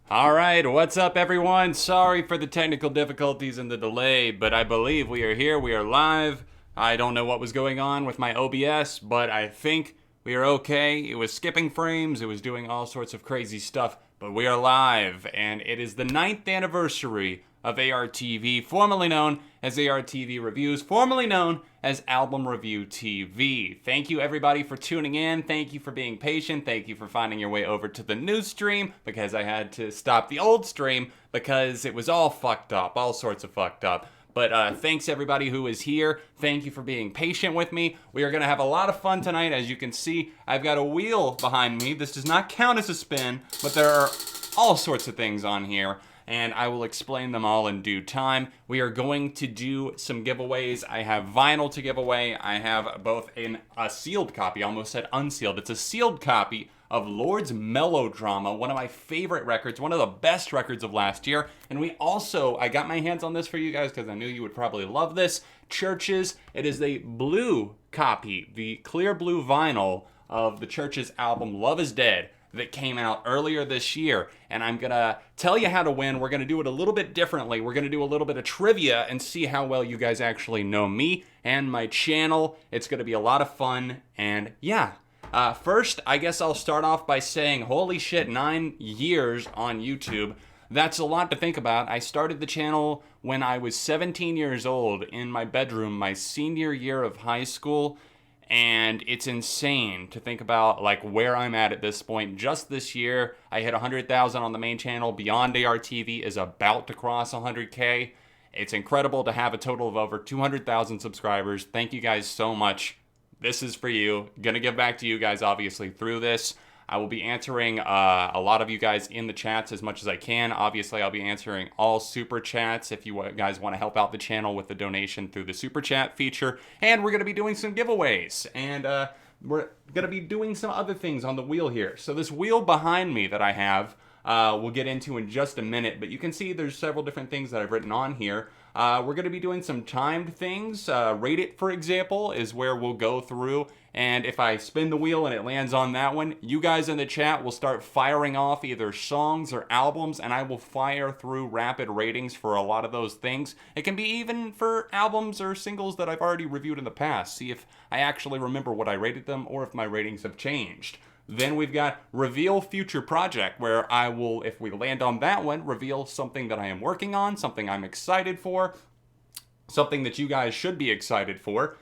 Alright, what's up everyone? Sorry for the technical difficulties and the delay, but I believe we are here, we are live. I don't know what was going on with my OBS, but I think we are okay. It was skipping frames, it was doing all sorts of crazy stuff, but we are live, and it is the 9th anniversary of ARTV, formerly known as ARTV Reviews, formerly known as Album Review TV. Thank you everybody for tuning in. Thank you for being patient. Thank you for finding your way over to the new stream, because I had to stop the old stream because it was all fucked up, all sorts of fucked up. But thanks everybody who is here. Thank you for being patient with me. We are going to have a lot of fun tonight. As you can see, I've got a wheel behind me. This does not count as a spin, but there are all sorts of things on here, and I will explain them all in due time. We are going to do some giveaways. I have vinyl to give away. I have both a sealed copy, almost said unsealed. It's a sealed copy of Lord's Melodrama, one of my favorite records, one of the best records of last year. And I got my hands on this for you guys because I knew you would probably love this. Churches, it is a blue copy, the clear blue vinyl of the Churches album Love Is Dead, that came out earlier this year, and I'm gonna tell you how to win. We're gonna do it a little bit differently. We're gonna do a little bit of trivia and see how well you guys actually know me and my channel. It's gonna be a lot of fun, and yeah. First, I guess I'll start off by saying, holy shit, 9 years on YouTube. That's a lot to think about. I started the channel when I was 17 years old in my bedroom, my senior year of high school. And it's insane to think about like where I'm at this point. Just this year, I hit 100,000 on the main channel. Beyond ARTV is about to cross 100K. It's incredible to have a total of over 200,000 subscribers. Thank you guys so much. This is for you. Gonna give back to you guys obviously through this. I will be answering a lot of you guys in the chats as much as I can. Obviously, I'll be answering all super chats if you guys want to help out the channel with the donation through the super chat feature. And we're going to be doing some giveaways. And we're going to be doing some other things on the wheel here. So this wheel behind me that I have, we'll get into in just a minute. But you can see there's several different things that I've written on here. We're going to be doing some timed things. Rate It, for example, is where we'll go through. And if I spin the wheel and it lands on that one, you guys in the chat will start firing off either songs or albums, and I will fire through rapid ratings for a lot of those things. It can be even for albums or singles that I've already reviewed in the past. See if I actually remember what I rated them or if my ratings have changed. Then we've got Reveal Future Project, where I will, if we land on that one, reveal something that I am working on, something I'm excited for, something that you guys should be excited for.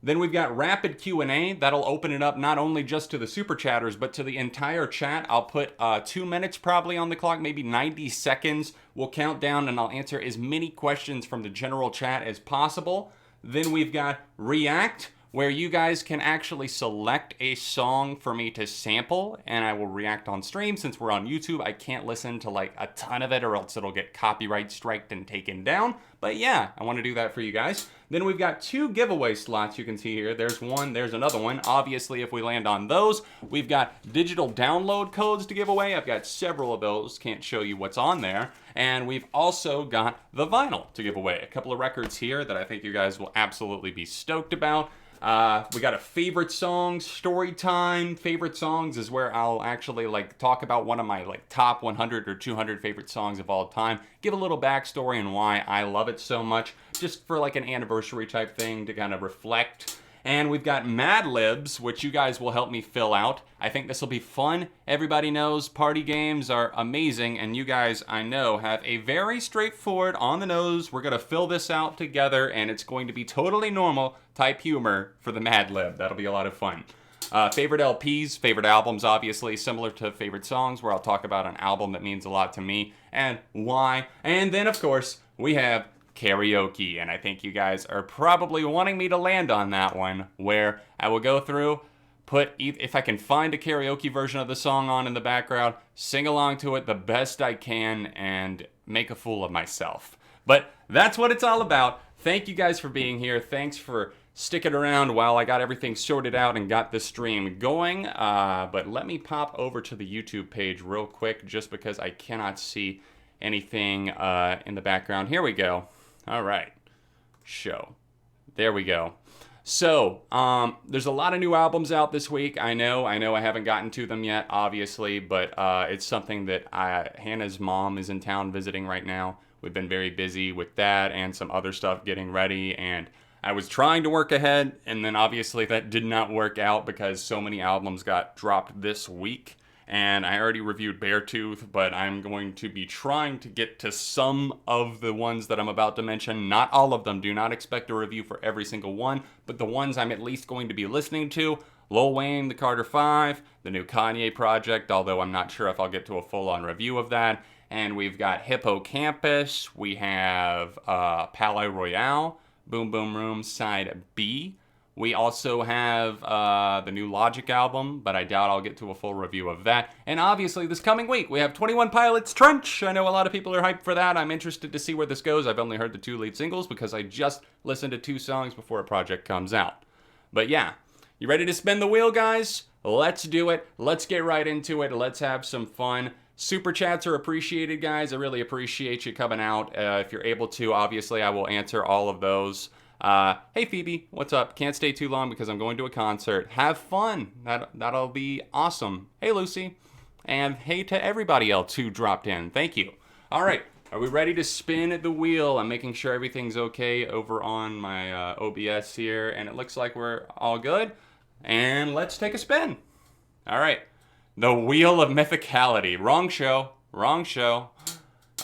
Then we've got Rapid Q&A. That'll open it up not only just to the super chatters, but to the entire chat. I'll put 2 minutes probably on the clock, maybe 90 seconds. We'll count down and I'll answer as many questions from the general chat as possible. Then we've got React, where you guys can actually select a song for me to sample, and I will react on stream. Since we're on YouTube, I can't listen to like a ton of it or else it'll get copyright striked and taken down. But yeah, I want to do that for you guys. Then we've got 2 giveaway slots you can see here. There's one, there's another one. Obviously, if we land on those, we've got digital download codes to give away. I've got several of those, can't show you what's on there. And we've also got the vinyl to give away. A couple of records here that I think you guys will absolutely be stoked about. We got a favorite songs, story time. Favorite songs is where I'll actually like talk about one of my like top 100 or 200 favorite songs of all time. Give a little backstory and why I love it so much, just for like an anniversary type thing to kind of reflect. And we've got Mad Libs, which you guys will help me fill out. I think this will be fun. Everybody knows party games are amazing, and you guys, I know, have a very straightforward, on the nose, we're going to fill this out together, and it's going to be totally normal type humor for the Mad Lib. That'll be a lot of fun. Favorite LPs, favorite albums, obviously, similar to favorite songs, where I'll talk about an album that means a lot to me and why. And then, of course, we have karaoke, and I think you guys are probably wanting me to land on that one, where I will go through, if I can find a karaoke version of the song on in the background, sing along to it the best I can, and make a fool of myself. But that's what it's all about. Thank you guys for being here. Thanks for sticking around while I got everything sorted out and got the stream going. But let me pop over to the YouTube page real quick, just because I cannot see anything in the background. Here we go. All right. Show. There we go. So, there's a lot of new albums out this week. I know I haven't gotten to them yet, obviously, but it's something that Hannah's mom is in town visiting right now. We've been very busy with that and some other stuff getting ready, and I was trying to work ahead, and then obviously that did not work out because so many albums got dropped this week. And I already reviewed Beartooth, but I'm going to be trying to get to some of the ones that I'm about to mention. Not all of them. Do not expect a review for every single one, but the ones I'm at least going to be listening to. Lil Wayne, the Carter 5, the new Kanye project, although I'm not sure if I'll get to a full-on review of that. And we've got Hippocampus. We have Palais Royale, Boom Boom Room Side B. We also have the new Logic album, but I doubt I'll get to a full review of that. And obviously, this coming week, we have 21 Pilots Trench. I know a lot of people are hyped for that. I'm interested to see where this goes. I've only heard the 2 lead singles because I just listened to 2 songs before a project comes out. But yeah, you ready to spin the wheel, guys? Let's do it. Let's get right into it. Let's have some fun. Super chats are appreciated, guys. I really appreciate you coming out. If you're able to, obviously, I will answer all of those. Hey Phoebe, what's up? Can't stay too long because I'm going to a concert. Have fun. That'll be awesome. Hey Lucy. And hey to everybody else who dropped in. Thank you. All right. Are we ready to spin the wheel? I'm making sure everything's okay over on my OBS here. And it looks like we're all good. And let's take a spin. All right. The Wheel of Mythicality. Wrong show. Wrong show.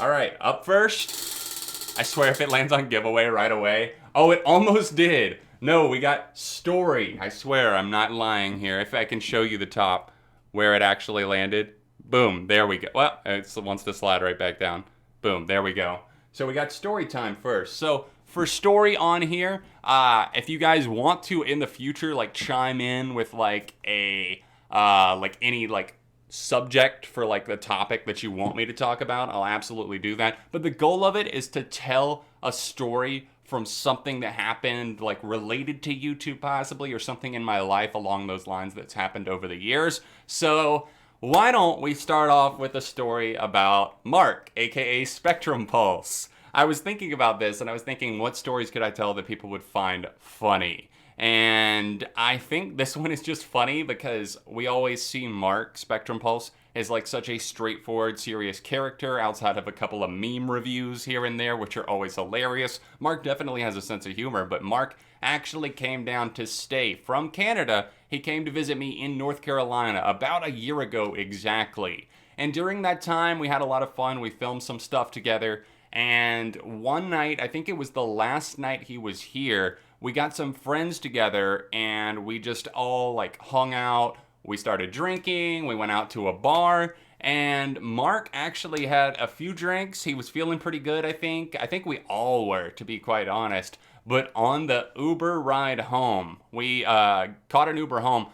All right. Up first. I swear if it lands on giveaway right away. Oh, it almost did. No, we got story. I swear, I'm not lying here. If I can show you the top where it actually landed. Boom, there we go. Well, it wants to slide right back down. Boom, there we go. So we got story time first. So for story on here, if you guys want to in the future, like chime in with like a, like any like subject for like the topic that you want me to talk about, I'll absolutely do that. But the goal of it is to tell a story from something that happened like related to YouTube possibly, or something in my life along those lines that's happened over the years. So why don't we start off with a story about Mark, aka Spectrum Pulse. I was thinking about this and I was thinking, what stories could I tell that people would find funny? And I think this one is just funny because we always see Mark, Spectrum Pulse, as like such a straightforward, serious character outside of a couple of meme reviews here and there, which are always hilarious. Mark definitely has a sense of humor, but Mark actually came down to stay from Canada. He came to visit me in North Carolina about a year ago exactly. And during that time, we had a lot of fun. We filmed some stuff together. And one night, I think it was the last night he was here, we got some friends together and we just all like hung out. We started drinking, we went out to a bar, and Mark actually had a few drinks. He was feeling pretty good, I think. I think we all were, to be quite honest. But on the Uber ride home, we caught an Uber home.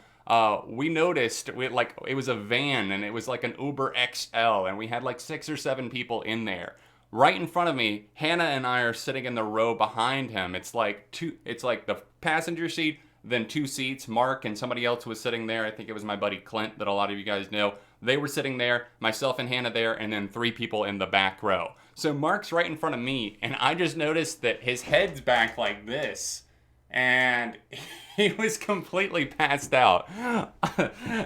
We noticed it was a van, and it was like an Uber XL, and we had like 6 or 7 people in there. Right in front of me, Hannah and I are sitting in the row behind him. It's like the passenger seat, then 2 seats. Mark and somebody else was sitting there. I think it was my buddy Clint that a lot of you guys know. They were sitting there, myself and Hannah there, and then 3 people in the back row. So Mark's right in front of me, and I just noticed that his head's back like this. And he was completely passed out.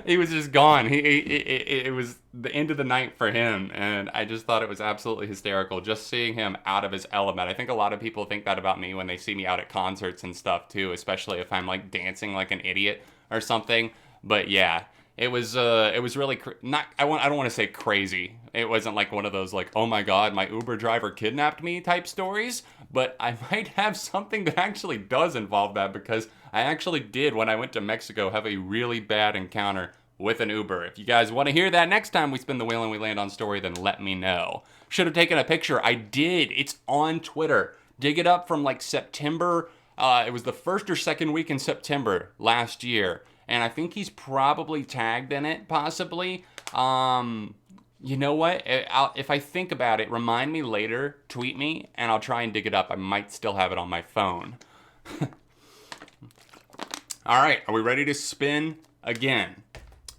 He was just gone. It was the end of the night for him, and I just thought it was absolutely hysterical just seeing him out of his element. I think a lot of people think that about me when they see me out at concerts and stuff too, especially if I'm like dancing like an idiot or something. But yeah, it was really I don't want to say crazy. It wasn't like one of those like, oh my god, my Uber driver kidnapped me type stories, but I might have something that actually does involve that, because I actually did, when I went to Mexico, have a really bad encounter with an Uber. If you guys want to hear that next time we spin the wheel and we land on story, then let me know. Should have taken a picture. I did. It's on Twitter. Dig it up from like September. It was the first or second week in September last year. And I think he's probably tagged in it, possibly. You know what? If I think about it, remind me later, tweet me, and I'll try and dig it up. I might still have it on my phone. All right, are we ready to spin again?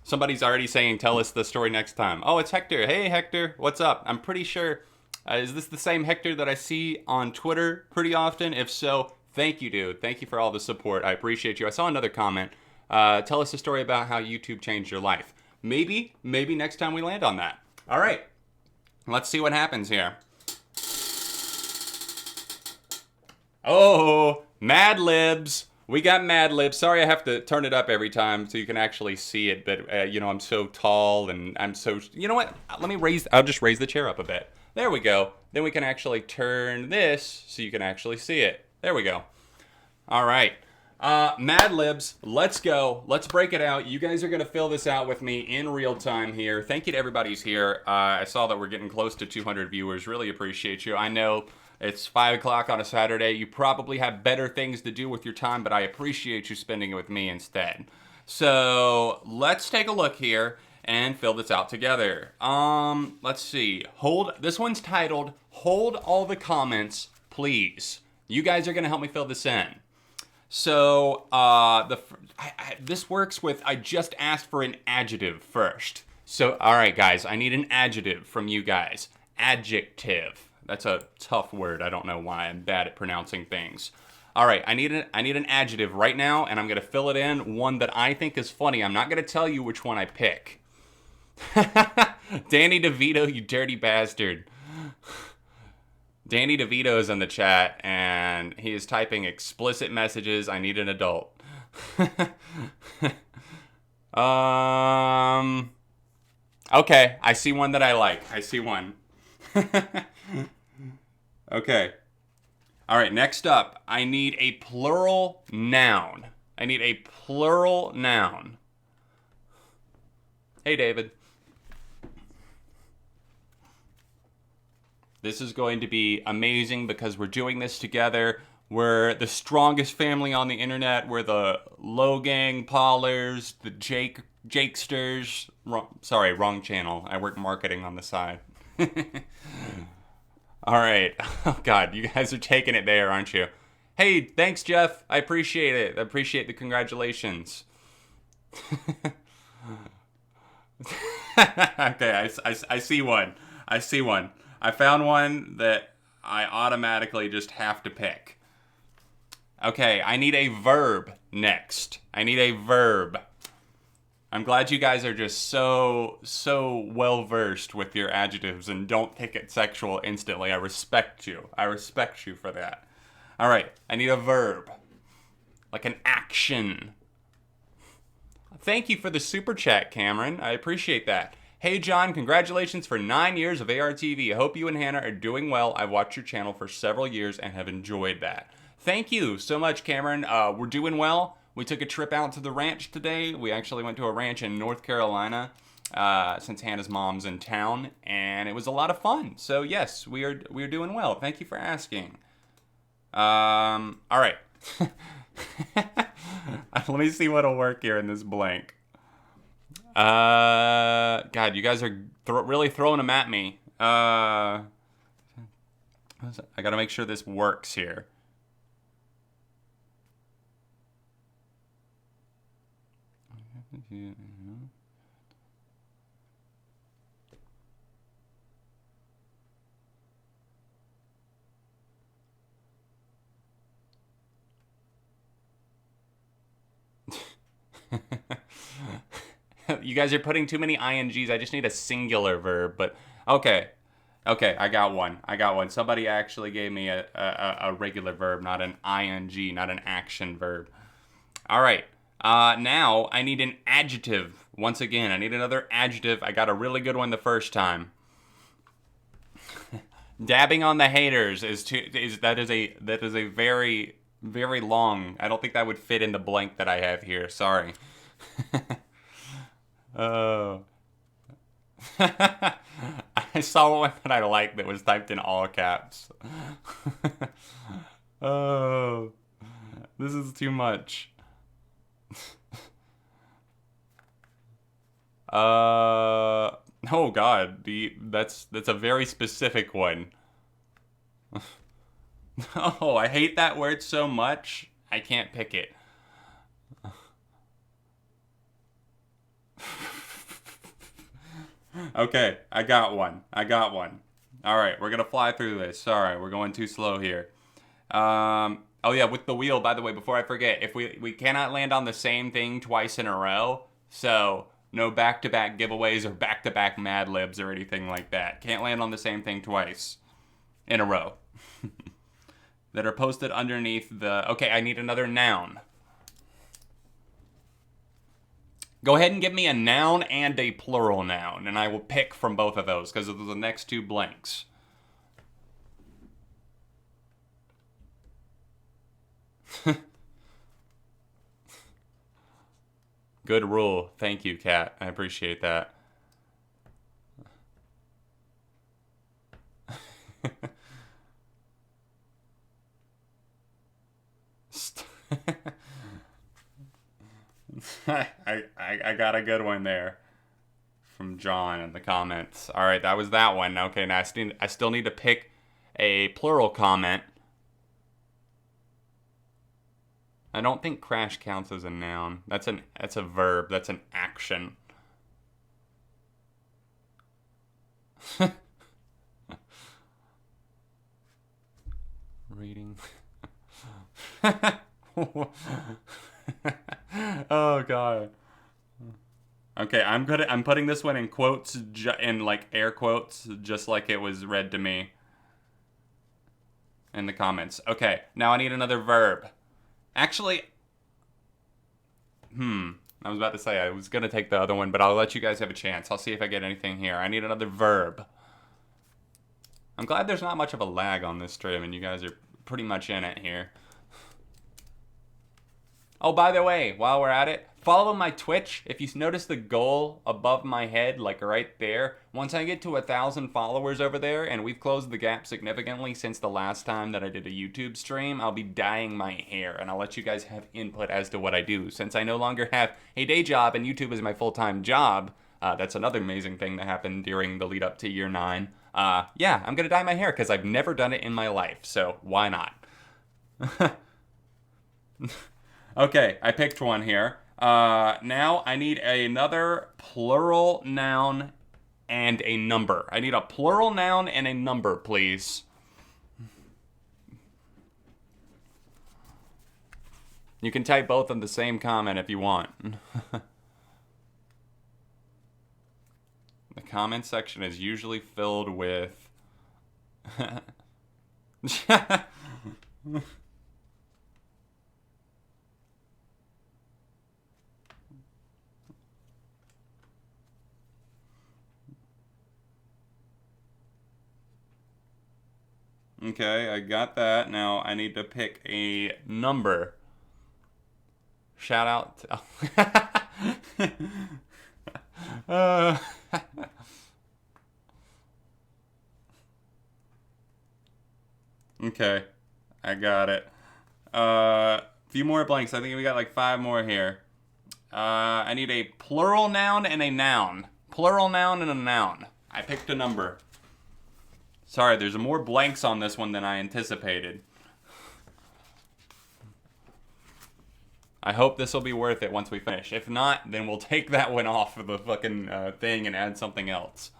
Somebody's already saying, tell us the story next time. Oh, it's Hector. Hey, Hector, what's up? I'm pretty sure, is this the same Hector that I see on Twitter pretty often? If so, Thank you, dude. Thank you for all the support. I appreciate you. I saw another comment. Tell us a story about how YouTube changed your life. Maybe next time we land on that. All right. Let's see what happens here. Oh, Mad Libs. We got Mad Libs. Sorry I have to turn it up every time so you can actually see it. But, I'm so tall and I'm so... You know what? I'll just raise the chair up a bit. There we go. Then we can actually turn this so you can actually see it. There we go. All right. Mad Libs, let's go. Let's break it out. You guys are going to fill this out with me in real time here. Thank you to everybody who's here. I saw that we're getting close to 200 viewers. Really appreciate you. I know it's 5 o'clock on a Saturday. You probably have better things to do with your time, but I appreciate you spending it with me instead. So let's take a look here and fill this out together. Let's see. This one's titled, Hold All the Comments, Please. You guys are going to help me fill this in. So, this works with, I just asked for an adjective first. So, all right, guys, I need an adjective from you guys. Adjective. That's a tough word. I don't know why. I'm bad at pronouncing things. All right, I need an adjective right now, and I'm going to fill it in, one that I think is funny. I'm not going to tell you which one I pick. Danny DeVito, you dirty bastard. Danny DeVito is in the chat, and he is typing explicit messages. I need an adult. Okay, I see one that I like. I see one. Okay. All right, next up, I need a plural noun. I need a plural noun. Hey, David. This is going to be amazing because we're doing this together. We're the strongest family on the internet. We're the Logang Pollers, the Jakesters. Wrong channel. I work marketing on the side. All right. Oh, God, you guys are taking it there, aren't you? Hey, thanks, Jeff. I appreciate it. I appreciate the congratulations. Okay, I see one. I see one. I found one that I automatically just have to pick. Okay, I need a verb next. I need a verb. I'm glad you guys are just so well versed with your adjectives and don't take it sexual instantly. I respect you. I respect you for that. All right, I need a verb. Like an action. Thank you for the super chat, Cameron. I appreciate that. Hey, John, congratulations for 9 years of ARTV. I hope you and Hannah are doing well. I've watched your channel for several years and have enjoyed that. Thank you so much, Cameron. We're doing well. We took a trip out to the ranch today. We actually went to a ranch in North Carolina since Hannah's mom's in town, and it was a lot of fun. So, yes, we are doing well. Thank you for asking. All right. Let me see what'll work here in this blank. God, you guys are really throwing them at me. I gotta make sure this works here. You guys are putting too many INGs. I just need a singular verb, but okay. Okay, I got one. Somebody actually gave me a regular verb, not an ING, not an action verb. All right. Now I need an adjective. Once again, I need another adjective. I got a really good one the first time. Dabbing on the haters is a very long. I don't think that would fit in the blank that I have here. Sorry. Oh. I saw one that I liked that was typed in all caps. Oh. This is too much. Oh God, that's a very specific one. Oh, I hate that word so much, I can't pick it. Okay, I got one. All right, we're gonna fly through this. Sorry, we're going too slow here. Oh yeah, with the wheel, by the way, before I forget, if we cannot land on the same thing twice in a row, so no back-to-back giveaways or back-to-back Mad Libs or anything like that. Can't land on the same thing twice in a row. That are posted underneath the... Okay, I need another noun. Go ahead and give me a noun and a plural noun, and I will pick from both of those because of the next two blanks. Good rule. Thank you, Kat. I appreciate that. I got a good one there from John in the comments. All right, that was that one. Okay, now I still need to pick a plural comment. I don't think crash counts as a noun. That's a verb. That's an action. Reading. Oh god. Okay, I'm putting this one in quotes, in like air quotes, just like it was read to me in the comments. Okay, now I need another verb. Actually, I was about to say I was gonna take the other one, but I'll let you guys have a chance. I'll see if I get anything here. I need another verb. I'm glad there's not much of a lag on this stream, and you guys are pretty much in it here. Oh, by the way, while we're at it, follow my Twitch. If you notice the goal above my head, like right there, once I get to 1,000 followers over there, and we've closed the gap significantly since the last time that I did a YouTube stream, I'll be dyeing my hair, and I'll let you guys have input as to what I do. Since I no longer have a day job and YouTube is my full-time job, that's another amazing thing that happened during the lead up to year 9. Yeah, I'm gonna dye my hair because I've never done it in my life, so why not? Okay, I picked one here. Now I need another plural noun and a number. I need a plural noun and a number, please. You can type both in the same comment if you want. The comment section is usually filled with... Okay, I got that. Now I need to pick a number. Shout out to... Okay, I got it. Few more blanks. I think we got like 5 more here. I need a plural noun and a noun. Plural noun and a noun. I picked a number. Sorry, there's more blanks on this one than I anticipated. I hope this will be worth it once we finish. If not, then we'll take that one off of the fucking thing and add something else.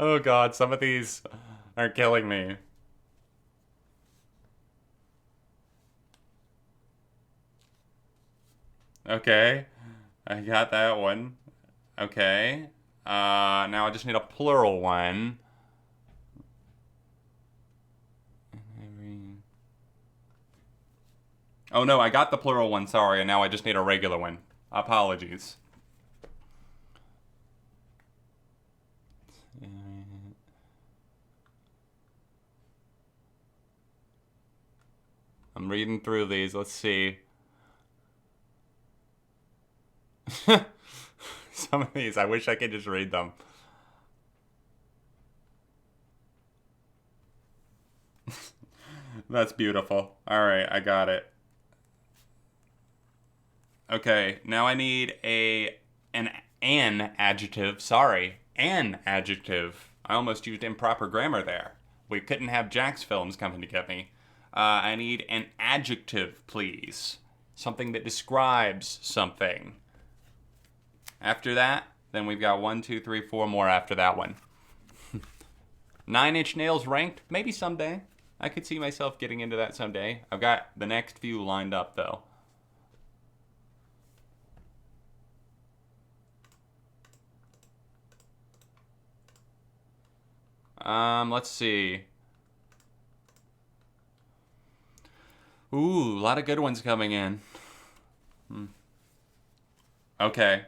Oh god, some of these are killing me. Okay, I got that one. Okay, now I just need a plural one. Oh no, I got the plural one, sorry, and now I just need a regular one. Apologies. I'm reading through these, let's see. Some of these, I wish I could just read them. That's beautiful. Alright, I got it. Okay, now I need an adjective. Sorry, an adjective. I almost used improper grammar there. We couldn't have Jack's films coming to get me. I need an adjective, please. Something that describes something. After that, Then we've got 1, 2, 3, 4 more after that one. 9-inch nails ranked? Maybe someday. I could see myself getting into that someday. I've got the next few lined up, though. Let's see. Ooh, a lot of good ones coming in. Okay.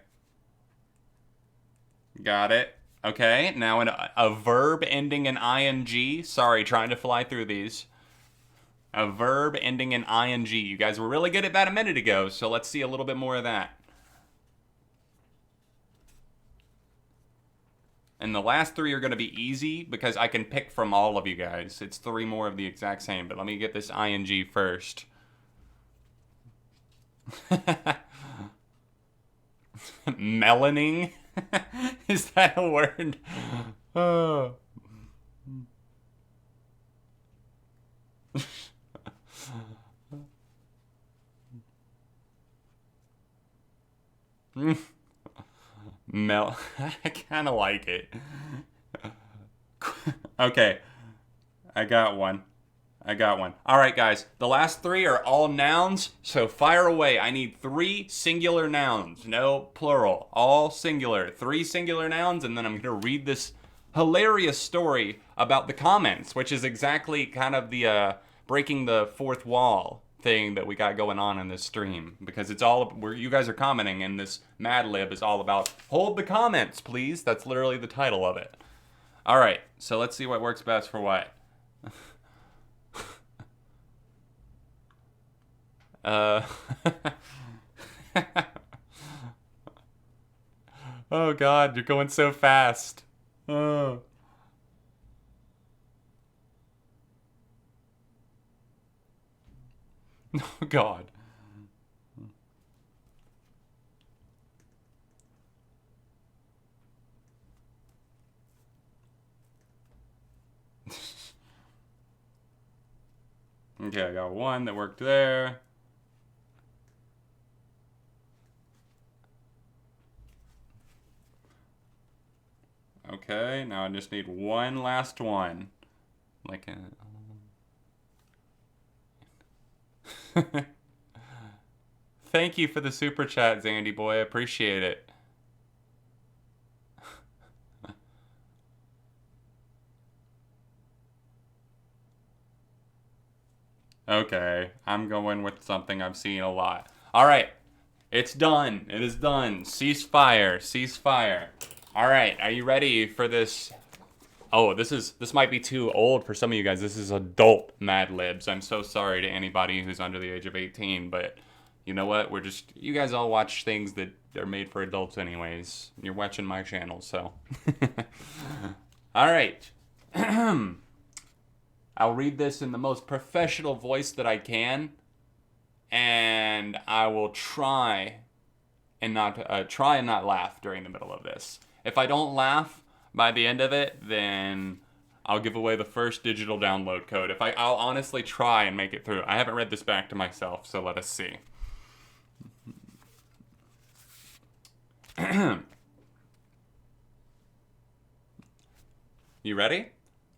Got it. Okay, now a verb ending in ing. Sorry, trying to fly through these. A verb ending in ing. You guys were really good at that a minute ago, so let's see a little bit more of that. And the last 3 are going to be easy because I can pick from all of you guys. It's 3 more of the exact same, but let me get this ing first. Melaning? Is that a word? Oh. I kind of like it. Okay. I got one. All right, guys. The last 3 are all nouns, so fire away. I need 3 singular nouns. No plural. All singular. 3 singular nouns, and then I'm going to read this hilarious story about the comments, which is exactly kind of the breaking the fourth wall thing that we got going on in this stream, because it's all where you guys are commenting, and this Mad Lib is all about hold the comments, please. That's literally the title of it. All right, so let's see what works best for what. Oh God, you're going so fast. Oh. Oh God. Okay, I got one that worked there. Okay, now I just need one last one. Like a... Thank you for the super chat, Zandy boy. I appreciate it. Okay, I'm going with something I've seen a lot. All right, it's done. It is done. Ceasefire. Ceasefire. All right, are you ready for this? Oh, this might be too old for some of you guys. This is adult Mad Libs. I'm so sorry to anybody who's under the age of 18, but you know what? You guys all watch things that are made for adults anyways. You're watching my channel, so. All right. I'll read this in the most professional voice that I can, and I will try and not laugh during the middle of this. If I don't laugh by the end of it, then I'll give away the first digital download code. I'll honestly try and make it through. I haven't read this back to myself, so let us see. You ready?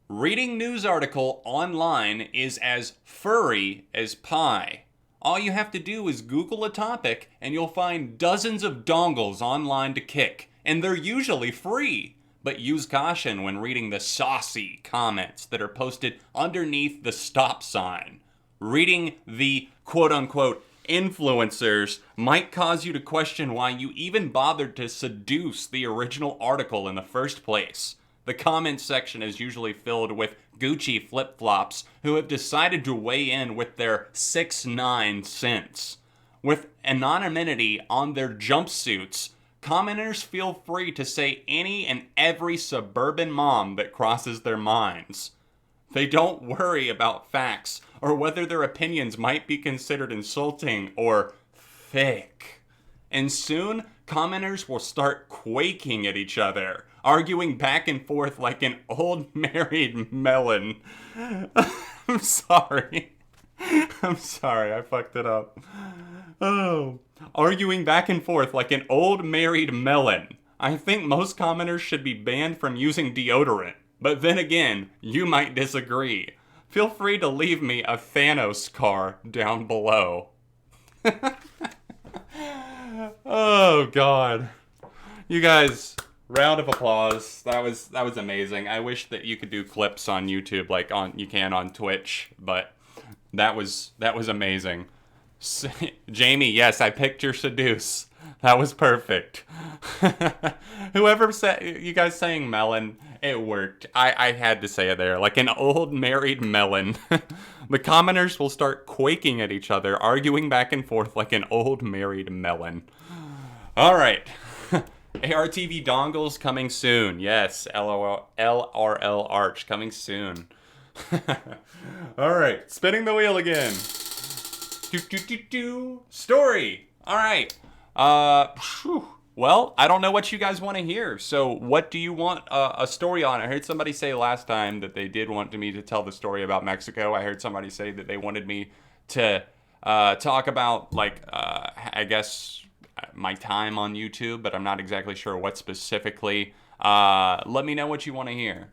Reading news article online is as furry as pie. All you have to do is Google a topic and you'll find dozens of dongles online to kick, and they're usually free. But use caution when reading the saucy comments that are posted underneath the stop sign. Reading the quote-unquote influencers might cause you to question why you even bothered to seduce the original article in the first place. The comments section is usually filled with Gucci flip-flops who have decided to weigh in with their 6ix9ine cents. With anonymity on their jumpsuits, commenters feel free to say any and every suburban mom that crosses their minds. They don't worry about facts or whether their opinions might be considered insulting or thick. And soon, commenters will start quaking at each other, arguing back and forth like an old married melon. I'm sorry. I fucked it up. Oh. Arguing back and forth like an old married melon. I think most commoners should be banned from using deodorant. But then again, you might disagree. Feel free to leave me a Thanos car down below. Oh God. You guys, round of applause. That was amazing. I wish that you could do clips on YouTube like you can on Twitch, but that was amazing. Jamie, yes, I picked your seduce. That was perfect. Whoever said, you guys saying melon, it worked. I had to say it there. Like an old married melon. The commoners will start quaking at each other, arguing back and forth like an old married melon. All right. ARTV dongles coming soon. Yes, LRL Arch coming soon. All right, spinning the wheel again. Story. All right. Well, I don't know what you guys want to hear. So what do you want a story on? I heard somebody say last time that they did want me to tell the story about Mexico. I heard somebody say that they wanted me to talk about, like, I guess, my time on YouTube, but I'm not exactly sure what specifically. Let me know what you want to hear.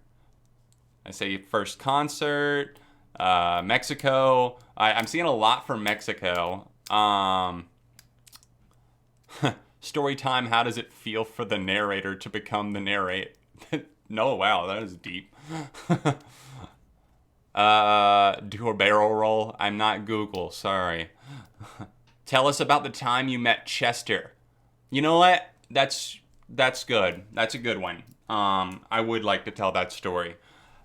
I say first concert, Mexico. I'm seeing a lot from Mexico. Story time, how does it feel for the narrator to become the narrator? No, wow, that is deep. Do a barrel roll. I'm not Google, sorry. Tell us about the time you met Chester. You know what? That's good. That's a good one. I would like to tell that story.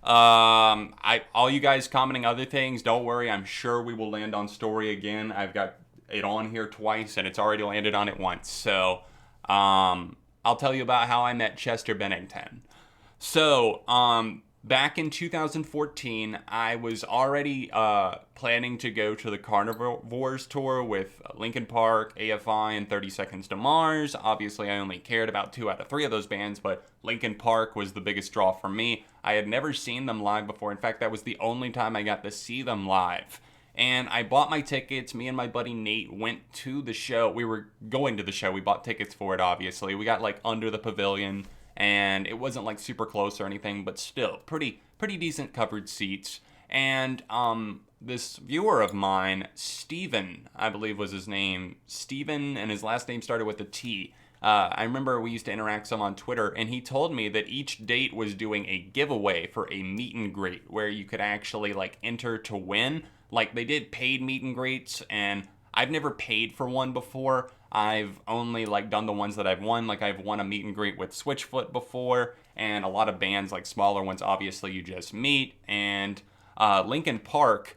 All you guys commenting other things, don't worry. I'm sure we will land on story again. I've got it on here twice and it's already landed on it once. So, I'll tell you about how I met Chester Bennington. So, back in 2014, I was already planning to go to the Carnivores tour with Linkin Park, AFI, and 30 Seconds to Mars. Obviously, I only cared about 2 out of 3 of those bands, but Linkin Park was the biggest draw for me. I had never seen them live before. In fact, that was the only time I got to see them live. And I bought my tickets. Me and my buddy Nate went to the show. We were going to the show. We bought tickets for it, obviously. We got, like, under the pavilion. And it wasn't like super close or anything, but still pretty decent covered seats. And this viewer of mine, Steven, I believe was his name, Steven, and his last name started with a T. I remember we used to interact some on Twitter, and he told me that each date was doing a giveaway for a meet and greet where you could actually like enter to win. Like they did paid meet and greets, and I've never paid for one before. I've only like done the ones that I've won. Like I've won a meet and greet with Switchfoot before, and a lot of bands, like smaller ones, obviously you just meet. And Linkin Park,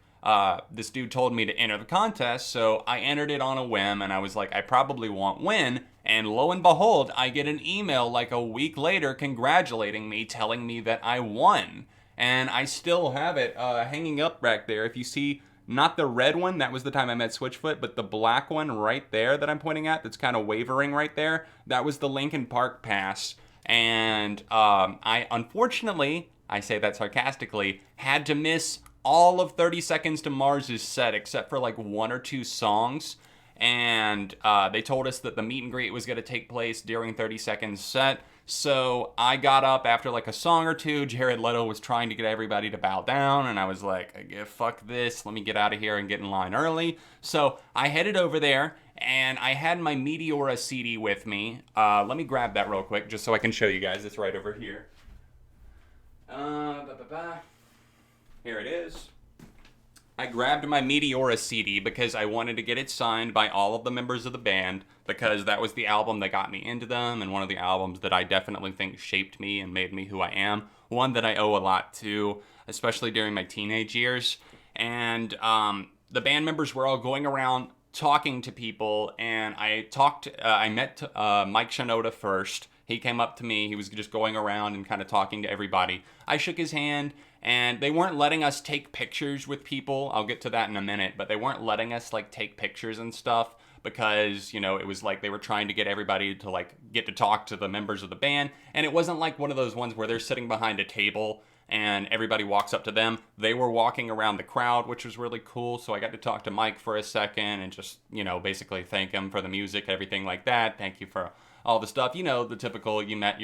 this dude told me to enter the contest, so I entered it on a whim, and I was like, I probably won't win. And lo and behold, I get an email like a week later congratulating me, telling me that I won. And I still have it hanging up back there. If you see, not the red one, that was the time I met Switchfoot, but the black one right there that I'm pointing at, that's kind of wavering right there, that was the Linkin Park pass. And I unfortunately, I say that sarcastically, had to miss all of 30 Seconds to Mars' set except for like 1 or 2 songs. And they told us that the meet and greet was going to take place during 30 Seconds set. So I got up after like a song or two. Jared Leto was trying to get everybody to bow down, and I was like, fuck this, let me get out of here and get in line early. So I headed over there, and I had my Meteora CD with me. Let me grab that real quick just so I can show you guys. It's right over here. Here it is. I grabbed my Meteora CD because I wanted to get it signed by all of the members of the band, because that was the album that got me into them, and one of the albums that I definitely think shaped me and made me who I am. One that I owe a lot to, especially during my teenage years. And the band members were all going around talking to people, and I met Mike Shinoda first. He came up to me. He was just going around and kind of talking to everybody. I shook his hand, and they weren't letting us take pictures with people. I'll get to that in a minute, but they weren't letting us like take pictures and stuff because, you know, it was like they were trying to get everybody to like get to talk to the members of the band. And it wasn't like one of those ones where they're sitting behind a table and everybody walks up to them. They were walking around the crowd, which was really cool. So I got to talk to Mike for a second and just, basically thank him for the music, everything like that. Thank you for all the stuff. The typical, you met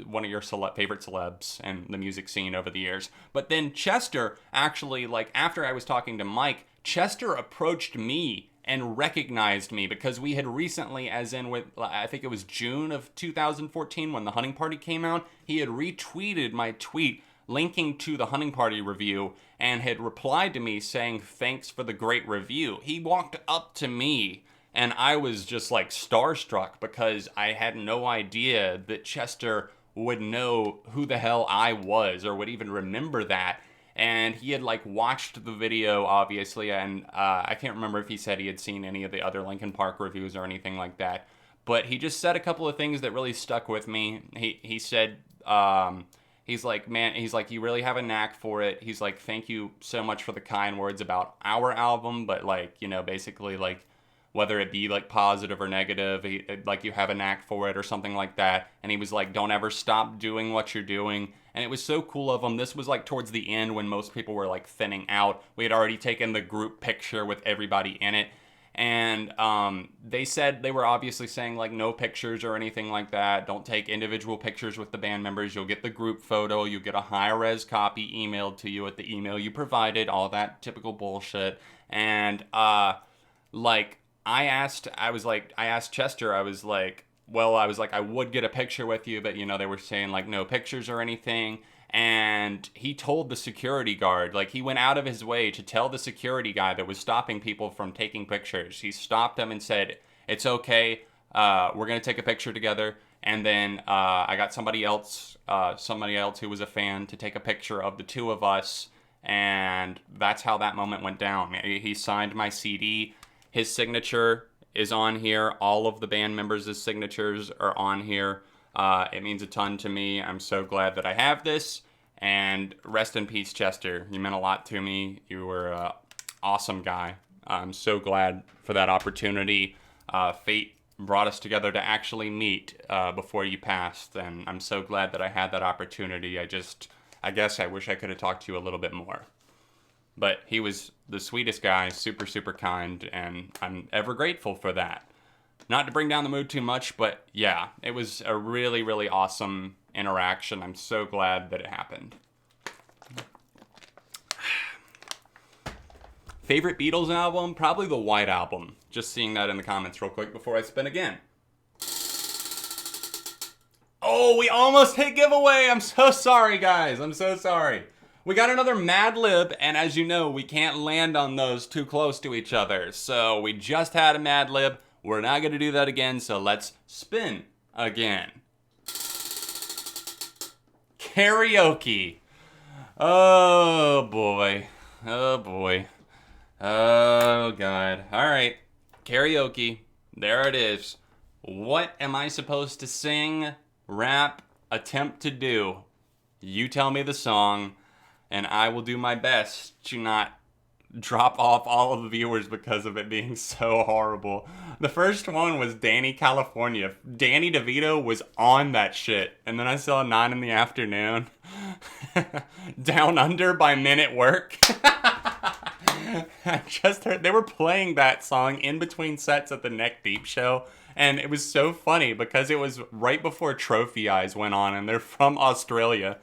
one of your favorite celebs and the music scene over the years. But then Chester actually, after I was talking to Mike, Chester approached me and recognized me because we had recently, as in with, I think it was June of 2014 when the Hunting Party came out, he had retweeted my tweet linking to the Hunting Party review and had replied to me saying, thanks for the great review. He walked up to me and I was just starstruck because I had no idea that Chester would know who the hell I was or would even remember that. And he had watched the video, obviously, and I can't remember if he said he had seen any of the other Linkin Park reviews or anything like that. But he just said a couple of things that really stuck with me. He said, he's like, man, he's like, you really have a knack for it. He's like, thank you so much for the kind words about our album, but basically whether it be positive or negative, you have a knack for it or something like that. And he was like, don't ever stop doing what you're doing. And it was so cool of him. This was towards the end when most people were thinning out. We had already taken the group picture with everybody in it. And they said, they were obviously saying no pictures or anything like that. Don't take individual pictures with the band members. You'll get the group photo. You'll get a high-res copy emailed to you at the email you provided. All that typical bullshit. And I asked Chester, I would get a picture with you, but they were saying no pictures or anything. And he told the security guard, he went out of his way to tell the security guy that was stopping people from taking pictures. He stopped them and said, it's okay. We're going to take a picture together. And then I got somebody else who was a fan to take a picture of the two of us. And that's how that moment went down. He signed my CD. His signature is on here. All of the band members' signatures are on here. It means a ton to me. I'm so glad that I have this. And rest in peace, Chester. You meant a lot to me. You were an awesome guy. I'm so glad for that opportunity. Fate brought us together to actually meet before you passed. And I'm so glad that I had that opportunity. I guess I wish I could have talked to you a little bit more. But he was the sweetest guy, super, super kind, and I'm ever grateful for that. Not to bring down the mood too much, but yeah, it was a really, really awesome interaction. I'm so glad that it happened. Favorite Beatles album? Probably the White Album. Just seeing that in the comments real quick before I spin again. Oh, we almost hit giveaway! I'm so sorry, guys. I'm so sorry. We got another Mad Lib, and as you know, we can't land on those too close to each other. So we just had a Mad Lib. We're not going to do that again, so let's spin again. Karaoke. Oh, boy. Oh, boy. Oh, God. All right. Karaoke. There it is. What am I supposed to sing, rap, attempt to do? You tell me the song. And I will do my best to not drop off all of the viewers because of it being so horrible. The first one was Danny California. Danny DeVito was on that shit. And then I saw 9 in the afternoon. Down Under by Men at Work. I just heard they were playing that song in between sets at the Neck Deep show. And it was so funny because it was right before Trophy Eyes went on, and they're from Australia.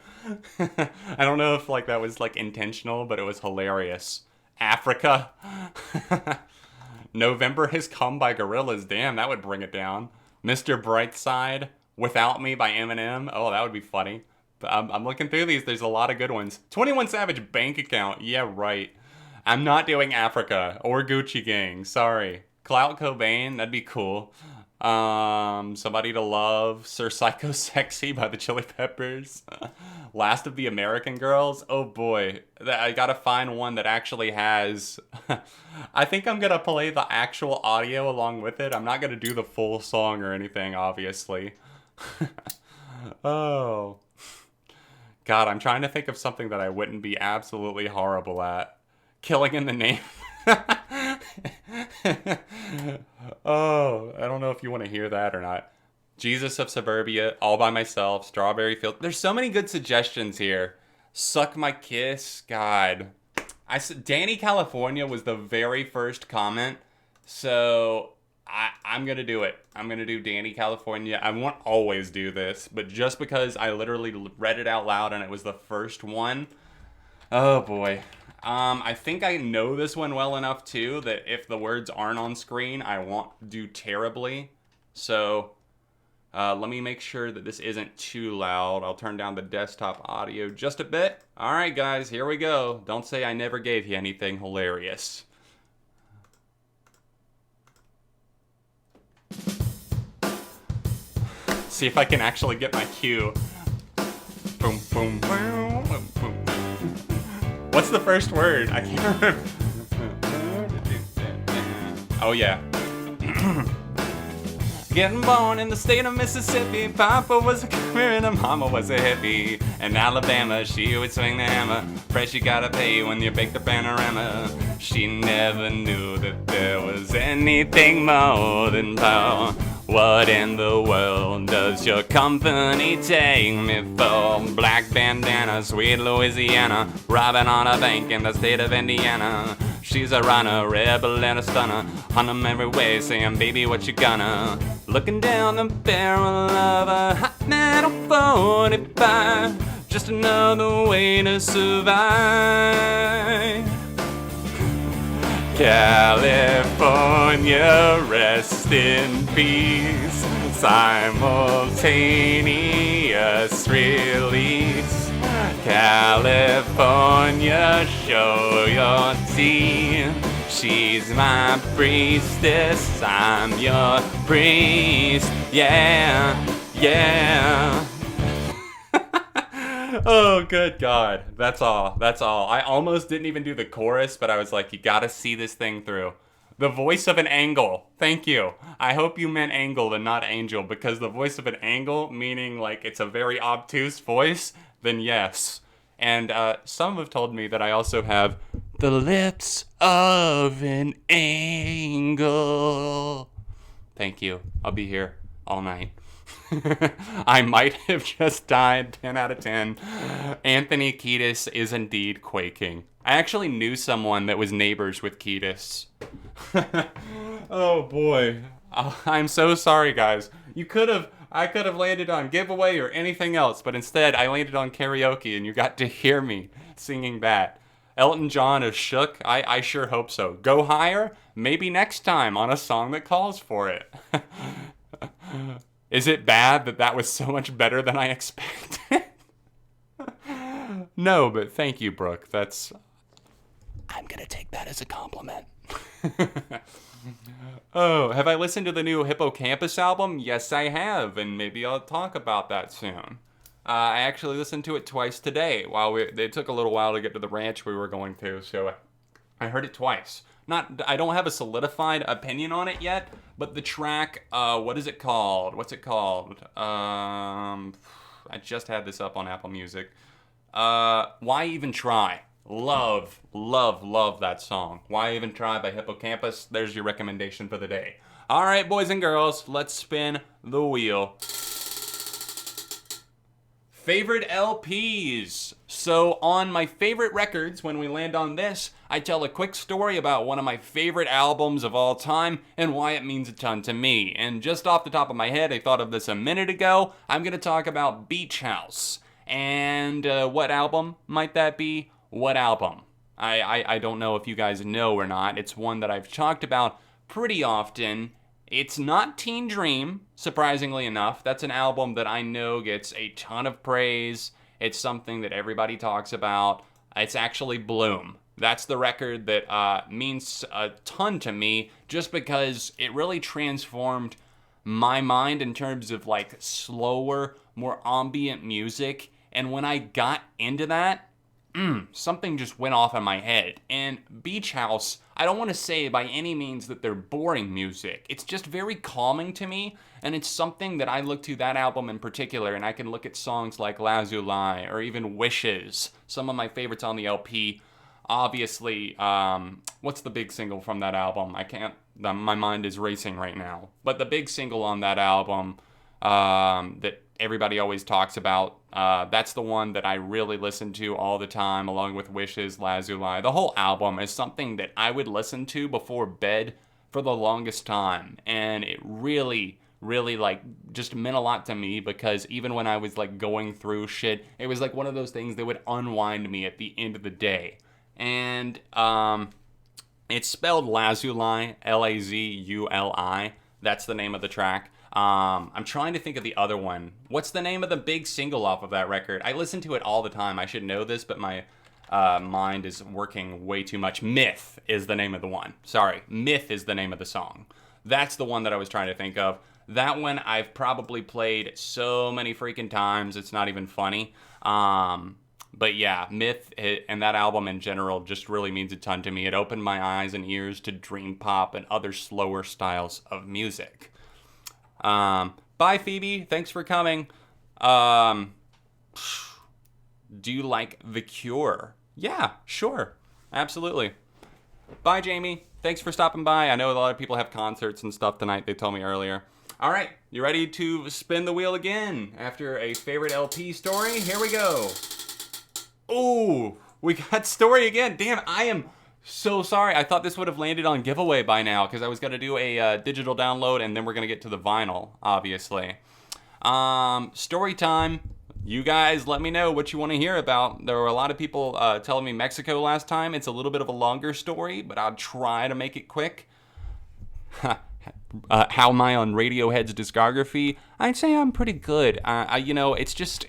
I don't know if that was intentional, but it was hilarious. Africa. November Has Come by Gorillaz. Damn, that would bring it down. Mr. Brightside, Without Me by Eminem. Oh, that would be funny. But I'm looking through these. There's a lot of good ones. 21 Savage Bank Account. Yeah, right. I'm not doing Africa or Gucci Gang. Sorry. Clout Cobain. That'd be cool. Somebody to Love, Sir Psycho Sexy by the Chili Peppers, Last of the American Girls. Oh boy, I gotta find one that actually has, I think I'm gonna play the actual audio along with it. I'm not gonna do the full song or anything, obviously. Oh, God, I'm trying to think of something that I wouldn't be absolutely horrible at. Killing in the Name. Oh, I don't know if you want to hear that or not. Jesus of Suburbia, All by Myself, Strawberry Field. There's so many good suggestions here. Suck My Kiss. God. Danny California was the very first comment. So I'm going to do it. I'm going to do Danny California. I won't always do this, but just because I literally read it out loud and it was the first one. Oh boy. I think I know this one well enough too that if the words aren't on screen, I won't do terribly. So let me make sure that this isn't too loud. I'll turn down the desktop audio just a bit. All right, guys, here we go. Don't say I never gave you anything hilarious. See if I can actually get my cue. Boom, boom, boom, boom, boom. What's the first word? I can't remember. Oh, yeah. Getting born in the state of Mississippi, Papa was a career and Mama was a hippie. In Alabama, she would swing the hammer. Price you gotta pay when you bake the panorama. She never knew that there was anything more than power. What in the world does your company take me for? Black bandana, sweet Louisiana, robbing on a bank in the state of Indiana. She's a runner, rebel and a stunner, on them every way, saying, baby, what you gonna? Looking down the barrel of a hot metal 45, just another way to survive. California, rest in peace. Simultaneous release. California, show your teeth. She's my priestess, I'm your priest. Yeah, yeah. Oh, good God. That's all. That's all. I almost didn't even do the chorus, but I was like, you gotta see this thing through. The voice of an angle. Thank you. I hope you meant angle and not angel, because the voice of an angle, meaning like it's a very obtuse voice, then yes. And some have told me that I also have the lips of an angle. Thank you. I'll be here all night. I might have just died. 10 out of 10. Anthony Kiedis is indeed quaking. I actually knew someone that was neighbors with Kiedis. Oh boy. I'm so sorry, guys. I could have landed on giveaway or anything else, but instead I landed on karaoke and you got to hear me singing that. Elton John is shook? I sure hope so. Go higher? Maybe next time on a song that calls for it. Is it bad that was so much better than I expected? No, but thank you, Brooke. I'm gonna take that as a compliment. Oh, have I listened to the new Hippocampus album? Yes, I have, and maybe I'll talk about that soon. I actually listened to it twice today. It took a little while to get to the ranch we were going to, so I heard it twice. I don't have a solidified opinion on it yet, but the track, what is it called? What's it called? I just had this up on Apple Music. Why Even Try? Love that song. Why Even Try by Hippocampus. There's your recommendation for the day. All right, boys and girls, let's spin the wheel. Favorite LPs. So on my favorite records, when we land on this, I tell a quick story about one of my favorite albums of all time and why it means a ton to me. And just off the top of my head, I thought of this a minute ago. I'm going to talk about Beach House. And what album might that be? What album? I don't know if you guys know or not. It's one that I've talked about pretty often. It's not Teen Dream, surprisingly enough. That's an album that I know gets a ton of praise. It's something that everybody talks about. It's actually Bloom. That's the record that means a ton to me just because it really transformed my mind in terms of like slower, more ambient music. And when I got into that, something just went off in my head. And Beach House, I don't want to say by any means that they're boring music. It's just very calming to me, and it's something that I look to that album in particular, and I can look at songs like Lazuli or even Wishes, some of my favorites on the LP. Obviously, what's the big single from that album? My mind is racing right now. But the big single on that album, that everybody always talks about. That's the one that I really listen to all the time, along with Wishes, Lazuli. The whole album is something that I would listen to before bed for the longest time, and it really like just meant a lot to me, because even when I was like going through shit, it was like one of those things that would unwind me at the end of the day. And it's spelled Lazuli, Lazuli. That's the name of the track. I'm trying to think of the other one. What's the name of the big single off of that record? I listen to it all the time. I should know this, but my mind is working way too much. Myth is the name of the one. Sorry, Myth is the name of the song. That's the one that I was trying to think of. That one I've probably played so many freaking times, it's not even funny. But yeah, Myth and that album in general just really means a ton to me. It opened my eyes and ears to dream pop and other slower styles of music. Bye, Phoebe. Thanks for coming. Do you like The Cure? Yeah, sure. Absolutely. Bye, Jamie. Thanks for stopping by. I know a lot of people have concerts and stuff tonight, they told me earlier. All right, you ready to spin the wheel again after a favorite LP story? Here we go. Ooh, we got story again. Damn, I am so sorry. I thought this would have landed on giveaway by now, because I was going to do a digital download, and then we're going to get to the vinyl, obviously. Story time. You guys let me know what you want to hear about. There were a lot of people telling me Mexico last time. It's a little bit of a longer story, but I'll try to make it quick. How am I on Radiohead's discography? I'd say I'm pretty good. It's just,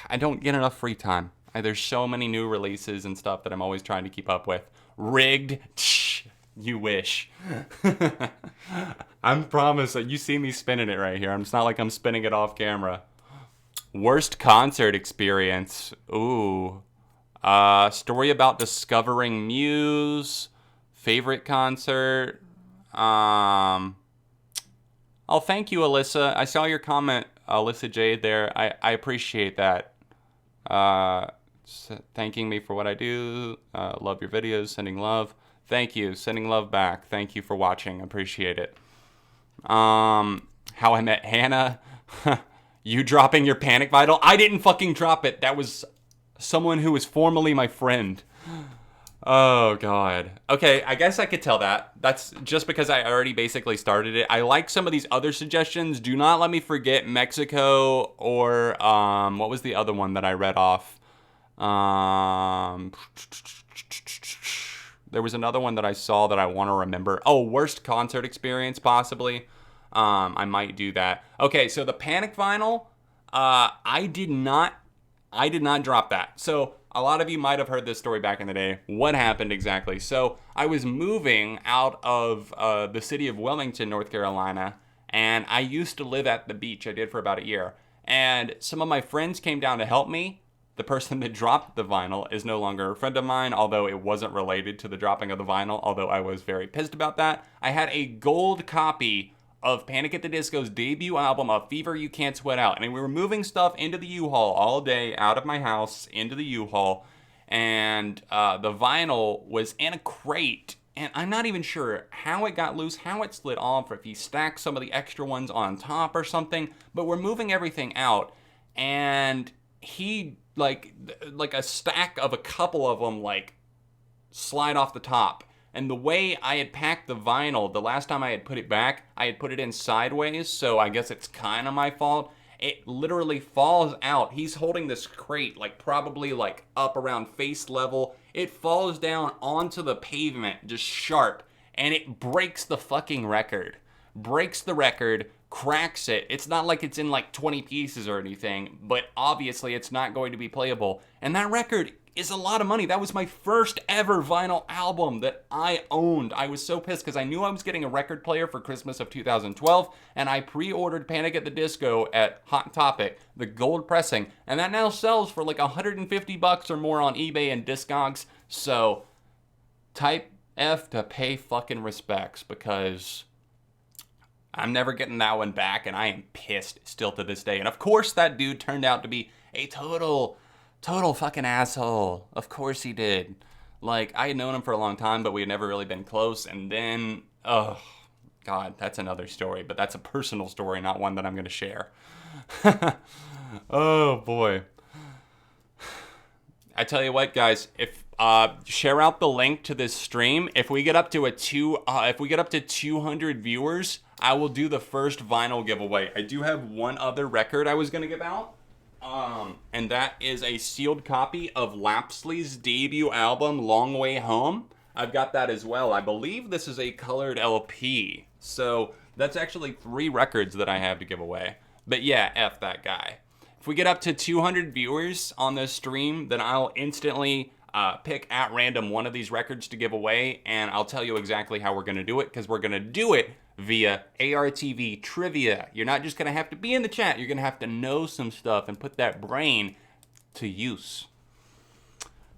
I don't get enough free time. There's so many new releases and stuff that I'm always trying to keep up with. Rigged? You wish. I promise, you see me spinning it right here. It's not like I'm spinning it off camera. Worst concert experience. Ooh. Story about discovering Muse. Favorite concert. Oh, thank you, Alyssa. I saw your comment, Alyssa Jade, there. I appreciate that. Thanking me for what I do. Love your videos. Sending love. Thank you. Sending love back. Thank you for watching. Appreciate it. How I met Hannah. You dropping your Panic Vital? I didn't fucking drop it. That was someone who was formerly my friend. Oh, God. Okay, I guess I could tell that. That's just because I already basically started it. I like some of these other suggestions. Do not let me forget Mexico or, what was the other one that I read off? There was another one that I saw that I want to remember. Oh, worst concert experience, possibly. I might do that. Okay, so the Panic Vinyl, I did not drop that. So a lot of you might have heard this story back in the day. What happened exactly? So I was moving out of the city of Wilmington, North Carolina, and I used to live at the beach. I did for about a year. And some of my friends came down to help me. The person that dropped the vinyl is no longer a friend of mine, although it wasn't related to the dropping of the vinyl, although I was very pissed about that. I had a gold copy of Panic at the Disco's debut album, A Fever You Can't Sweat Out. And we were moving stuff into the U-Haul all day, out of my house, into the U-Haul. And the vinyl was in a crate. And I'm not even sure how it got loose, how it slid off, or if he stacked some of the extra ones on top or something. But we're moving everything out. And he, like a stack of a couple of them, slide off the top. And the way I had packed the vinyl, the last time I had put it back, I had put it in sideways, so I guess it's kind of my fault. It literally falls out. He's holding this crate, probably up around face level. It falls down onto the pavement, just sharp, and it breaks the fucking record. Breaks the record, cracks it. It's not like it's in 20 pieces or anything, but obviously it's not going to be playable. And that record is a lot of money. That was my first ever vinyl album that I owned. I was so pissed because I knew I was getting a record player for Christmas of 2012, and I pre-ordered Panic at the Disco at Hot Topic, the gold pressing, and that now sells for $150 or more on eBay and Discogs. So type F to pay fucking respects, because I'm never getting that one back, and I am pissed still to this day. And of course that dude turned out to be a total fucking asshole. Of course he did. I had known him for a long time, but we had never really been close. And then, God, that's another story, but that's a personal story, not one that I'm going to share. Oh boy. I tell you what, guys, if share out the link to this stream. If we get up to if we get up to 200 viewers, I will do the first vinyl giveaway. I do have one other record I was gonna give out, and that is a sealed copy of Lapsley's debut album, Long Way Home. I've got that as well. I believe this is a colored LP, so that's actually 3 records that I have to give away. But yeah, F that guy. If we get up to 200 viewers on this stream, then I'll instantly pick at random one of these records to give away, and I'll tell you exactly how we're going to do it, because we're going to do it via ARTV trivia. You're not just going to have to be in the chat. You're going to have to know some stuff and put that brain to use.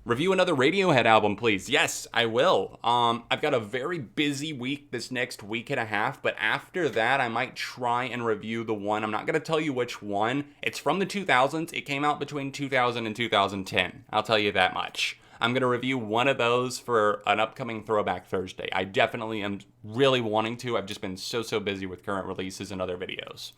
Review another Radiohead album, please. Yes, I will. I've got a very busy week this next week and a half, but after that, I might try and review the one. I'm not going to tell you which one. It's from the 2000s. It came out between 2000 and 2010. I'll tell you that much. I'm going to review one of those for an upcoming Throwback Thursday. I definitely am really wanting to. I've just been so busy with current releases and other videos.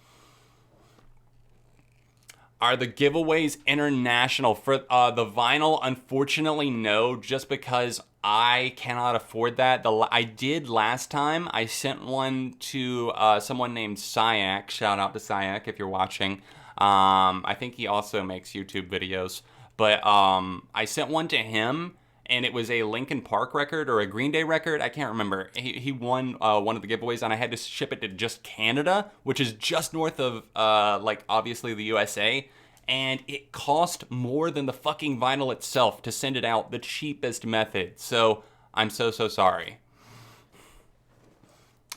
Are the giveaways international? For the vinyl, unfortunately, no, just because I cannot afford that. I did last time. I sent one to someone named Syak. Shout out to Syak if you're watching. I think he also makes YouTube videos. But I sent one to him, and it was a Linkin Park record or a Green Day record. I can't remember. He won one of the giveaways, and I had to ship it to just Canada, which is just north of, obviously the USA. And it cost more than the fucking vinyl itself to send it out, the cheapest method. So I'm so sorry.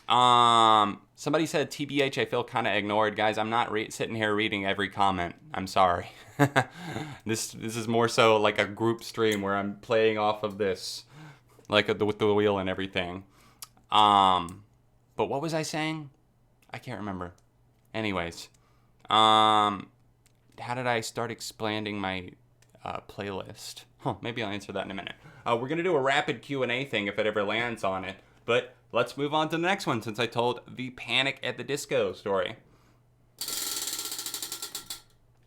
Somebody said TBH, I feel kind of ignored. Guys, I'm not sitting here reading every comment. I'm sorry. This is more so like a group stream where I'm playing off of this, like with the wheel and everything. But what was I saying? I can't remember. Anyways, how did I start expanding my playlist? Maybe I'll answer that in a minute. We're going to do a rapid Q&A thing if it ever lands on it. But let's move on to the next one since I told the Panic at the Disco story.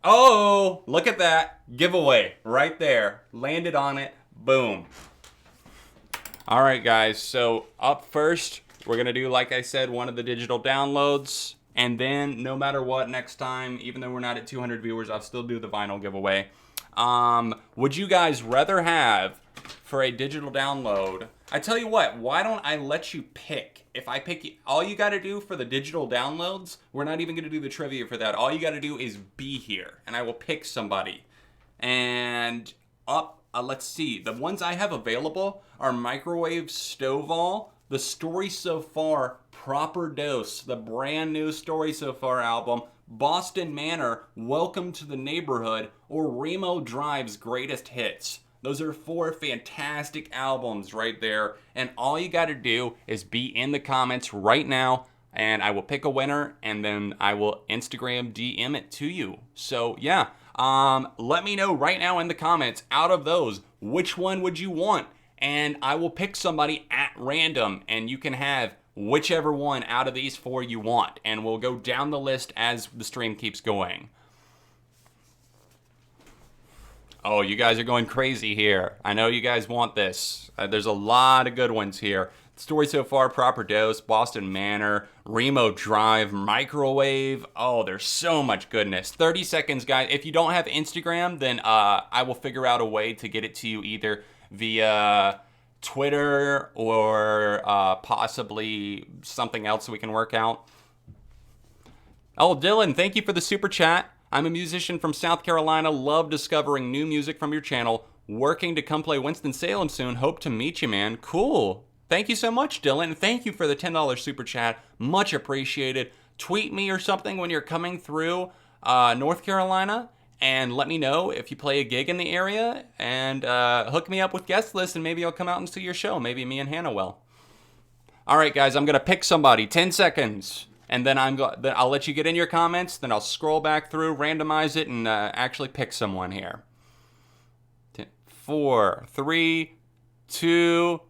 Oh, look at that. Giveaway right there. Landed on it. Boom. All right, guys. So up first, we're going to do, like I said, one of the digital downloads. And then, no matter what, next time, even though we're not at 200 viewers, I'll still do the vinyl giveaway. Would you guys rather have, for a digital download, I tell you what, why don't I let you pick? If I pick, all you got to do for the digital downloads, we're not even going to do the trivia for that. All you got to do is be here, and I will pick somebody. And let's see, the ones I have available are Microwave Stovall, The Story So Far, Proper Dose, the brand new Story So Far album, Boston Manor, Welcome to the Neighborhood, or Remo Drive's Greatest Hits. Those are 4 fantastic albums right there, and all you got to do is be in the comments right now, and I will pick a winner, and then I will Instagram DM it to you. So yeah, let me know right now in the comments, out of those, which one would you want? And I will pick somebody at random, and you can have whichever one out of these 4 you want, and we'll go down the list as the stream keeps going. Oh, you guys are going crazy here. I know you guys want this. There's a lot of good ones here. Story So Far, Proper Dose, Boston Manor, Remo Drive, Microwave. Oh, there's so much goodness. 30 seconds, guys. If you don't have Instagram, then I will figure out a way to get it to you either via Twitter or possibly something else we can work out. Oh, Dylan, thank you for the super chat. I'm a musician from South Carolina. Love discovering new music from your channel. Working to come play Winston-Salem soon. Hope to meet you, man. Cool. Thank you so much, Dylan. Thank you for the $10 super chat. Much appreciated. Tweet me or something when you're coming through North Carolina, and let me know if you play a gig in the area, and hook me up with guest lists, and maybe I'll come out and see your show. Maybe me and Hannah will. All right, guys, I'm going to pick somebody. 10 seconds. And then then I'll let you get in your comments. Then I'll scroll back through, randomize it, and actually pick someone here. 4, 3, 2,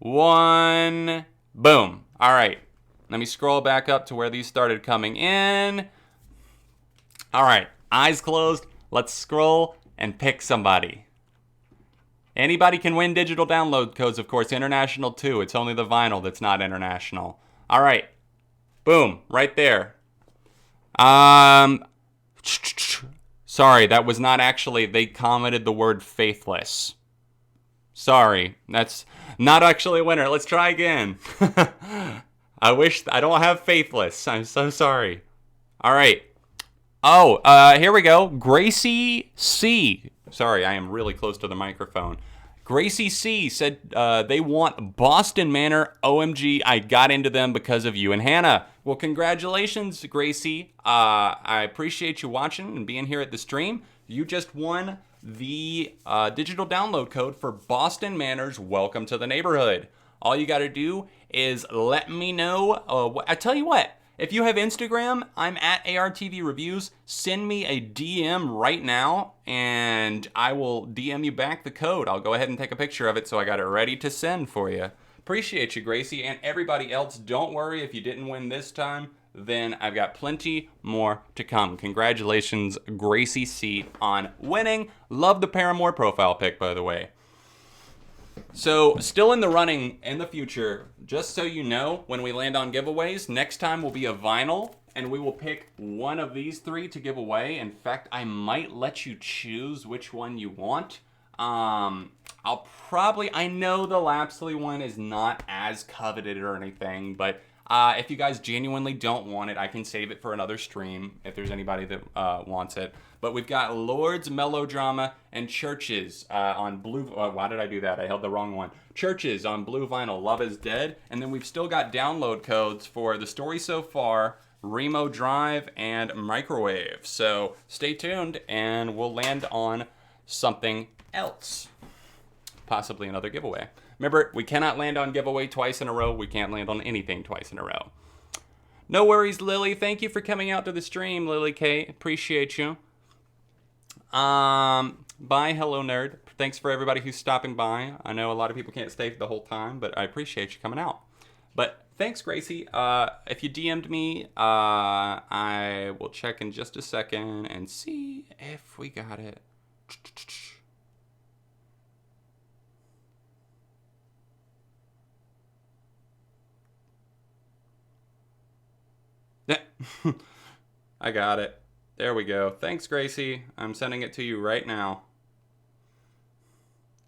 1. Boom. All right. Let me scroll back up to where these started coming in. All right, eyes closed. Let's scroll and pick somebody. Anybody can win digital download codes, of course. International too. It's only the vinyl that's not international. All right. Boom. Right there. Sorry, that was not actually... They commented the word faithless. Sorry. That's not actually a winner. Let's try again. I don't have faithless. I'm so sorry. All right. Oh, here we go. Gracie C. Sorry, I am really close to the microphone. Gracie C said they want Boston Manor. OMG, I got into them because of you and Hannah. Well, congratulations, Gracie. I appreciate you watching and being here at the stream. You just won the digital download code for Boston Manor's Welcome to the Neighborhood. All you got to do is let me know. I tell you what. If you have Instagram, I'm at ARTV Reviews. Send me a DM right now, and I will DM you back the code. I'll go ahead and take a picture of it so I got it ready to send for you. Appreciate you, Gracie, and everybody else. Don't worry if you didn't win this time. Then I've got plenty more to come. Congratulations, Gracie C, on winning. Love the Paramore profile pic, by the way. So, still in the running in the future, just so you know, when we land on giveaways, next time will be a vinyl, and we will pick one of these three to give away. In fact, I might let you choose which one you want. I know the Lapsley one is not as coveted or anything, but if you guys genuinely don't want it, I can save it for another stream if there's anybody that wants it. But we've got Lord's Melodrama and Churches on blue... why did I do that? I held the wrong one. Churches on blue vinyl, Love is Dead. And then we've still got download codes for The Story So Far, Remo Drive, and Microwave. So stay tuned, and we'll land on something else. Possibly another giveaway. Remember, we cannot land on giveaway twice in a row. We can't land on anything twice in a row. No worries, Lily. Thank you for coming out to the stream, Lily K. Appreciate you. Bye, Hello Nerd. Thanks for everybody who's stopping by. I know a lot of people can't stay for the whole time, but I appreciate you coming out. But thanks, Gracie. If you DM'd me, I will check in just a second and see if we got it. I got it. There we go. Thanks, Gracie. I'm sending it to you right now.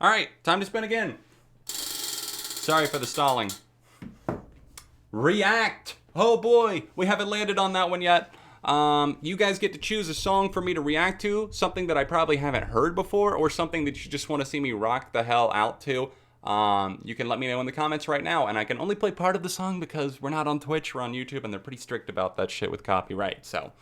All right, time to spin again. Sorry for the stalling. React. Oh boy, we haven't landed on that one yet. You guys get to choose a song for me to react to, something that I probably haven't heard before, or something that you just want to see me rock the hell out to. You can let me know in the comments right now, and I can only play part of the song because we're not on Twitch, we're on YouTube, and they're pretty strict about that shit with copyright. So,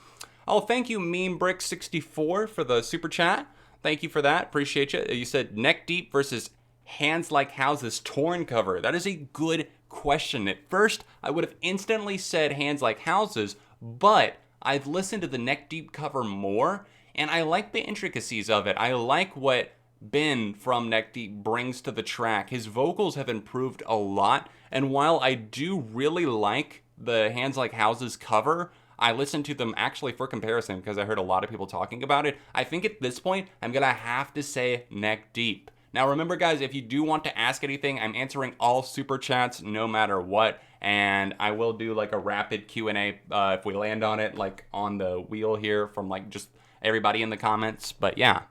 oh, thank you, MemeBrick64, for the super chat. Thank you for that. Appreciate you. You said Neck Deep versus Hands Like Houses Torn cover. That is a good question. At first, I would have instantly said Hands Like Houses, but I've listened to the Neck Deep cover more, and I like the intricacies of it. I like what Ben from Neck Deep brings to the track. His vocals have improved a lot, and while I do really like the Hands Like Houses cover, I listened to them actually for comparison because I heard a lot of people talking about it. I think at this point, I'm going to have to say Neck Deep. Now remember guys, if you do want to ask anything, I'm answering all super chats no matter what, and I will do like a rapid Q&A if we land on it, like on the wheel here from like just everybody in the comments, but yeah.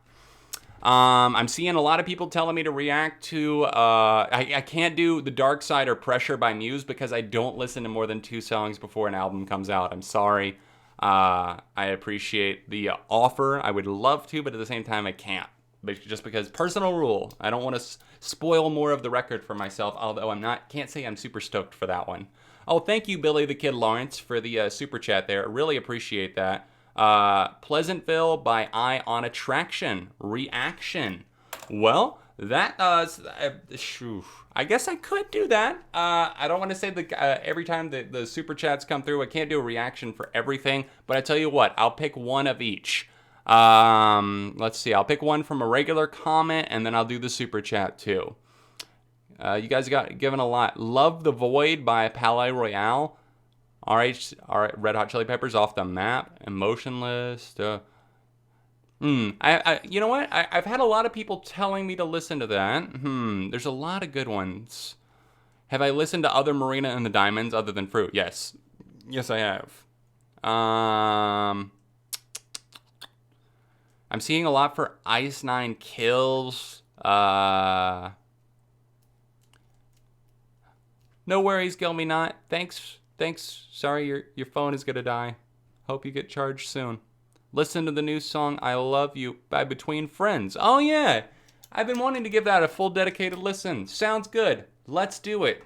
I'm seeing a lot of people telling me to react to, I can't do The Dark Side or Pressure by Muse because I don't listen to more than 2 songs before an album comes out. I'm sorry. I appreciate the offer. I would love to, but at the same time, I can't. But just because personal rule, I don't want to spoil more of the record for myself, although can't say I'm super stoked for that one. Oh, thank you, Billy the Kid Lawrence, for the super chat there. Really appreciate that. Pleasantville by Eye on Attraction. Reaction. Well, that I guess I could do that. I don't want to say every time the super chats come through, I can't do a reaction for everything, but I tell you what, I'll pick one of each. Let's see, I'll pick one from a regular comment, and then I'll do the super chat too. You guys got given a lot. Love the Void by Palais Royale. Red Hot Chili Peppers, Off the Map, Emotionless. You know what? I've had a lot of people telling me to listen to that. There's a lot of good ones. Have I listened to other Marina and the Diamonds other than Fruit? Yes. Yes, I have. I'm seeing a lot for Ice Nine Kills. No worries, Gil Me Not. Thanks. Sorry, your phone is gonna die. Hope you get charged soon. Listen to the new song I Love You by Between Friends. Oh yeah, I've been wanting to give that a full dedicated listen. Sounds good. Let's do it.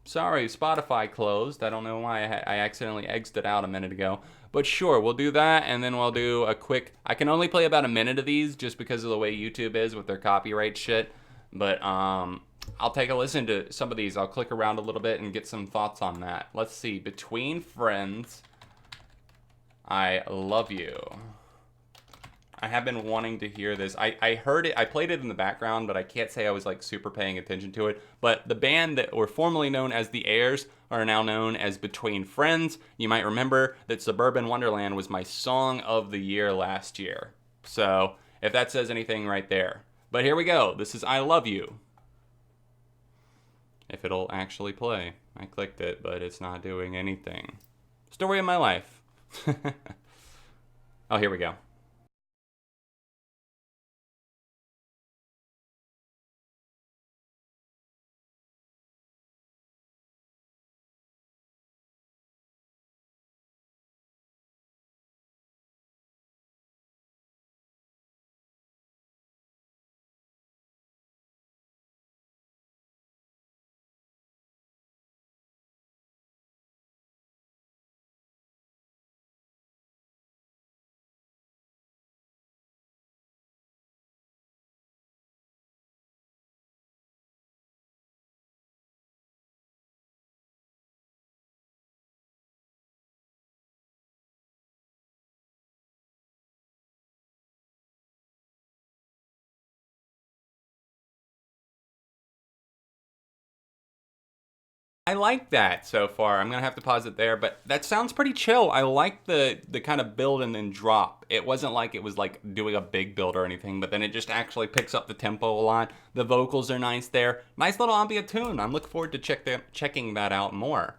Sorry, Spotify closed. I don't know why I accidentally exited out a minute ago. But sure, we'll do that, and then we'll do a quick... I can only play about a minute of these just because of the way YouTube is with their copyright shit. But I'll take a listen to some of these. I'll click around a little bit and get some thoughts on that. Let's see. Between Friends, I Love You. I have been wanting to hear this. I heard it. I played it in the background, but I can't say I was like super paying attention to it. But the band that were formerly known as The Airs are now known as Between Friends. You might remember that Suburban Wonderland was my song of the year last year. So if that says anything right there. But here we go. This is I Love You. If it'll actually play. I clicked it, but it's not doing anything. Story of my life. Oh, here we go. I like that so far. I'm gonna have to pause it there, but that sounds pretty chill. I like the kind of build and then drop. It wasn't like it was like doing a big build or anything, but then it just actually picks up the tempo a lot. The vocals are nice there. Nice little ambient tune. I'm looking forward to checking that out more.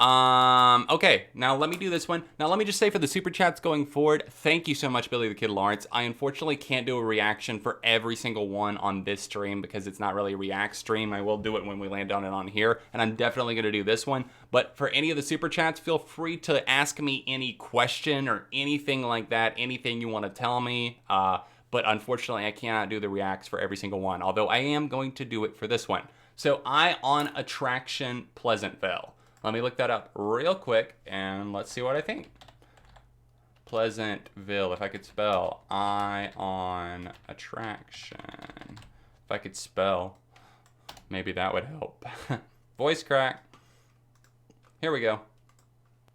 Okay, now let me do this one. Now let me just say for the super chats going forward, thank you so much, Billy the Kid Lawrence. I unfortunately can't do a reaction for every single one on this stream because it's not really a react stream. I will do it when we land on it on here, and I'm definitely going to do this one. But for any of the super chats, feel free to ask me any question or anything like that, anything you want to tell me. But unfortunately, I cannot do the reacts for every single one, although I am going to do it for this one. So I on Attraction Pleasantville. Let me look that up real quick, and let's see what I think. Pleasantville, if I could spell. I on Attraction. If I could spell, maybe that would help. Voice crack. Here we go.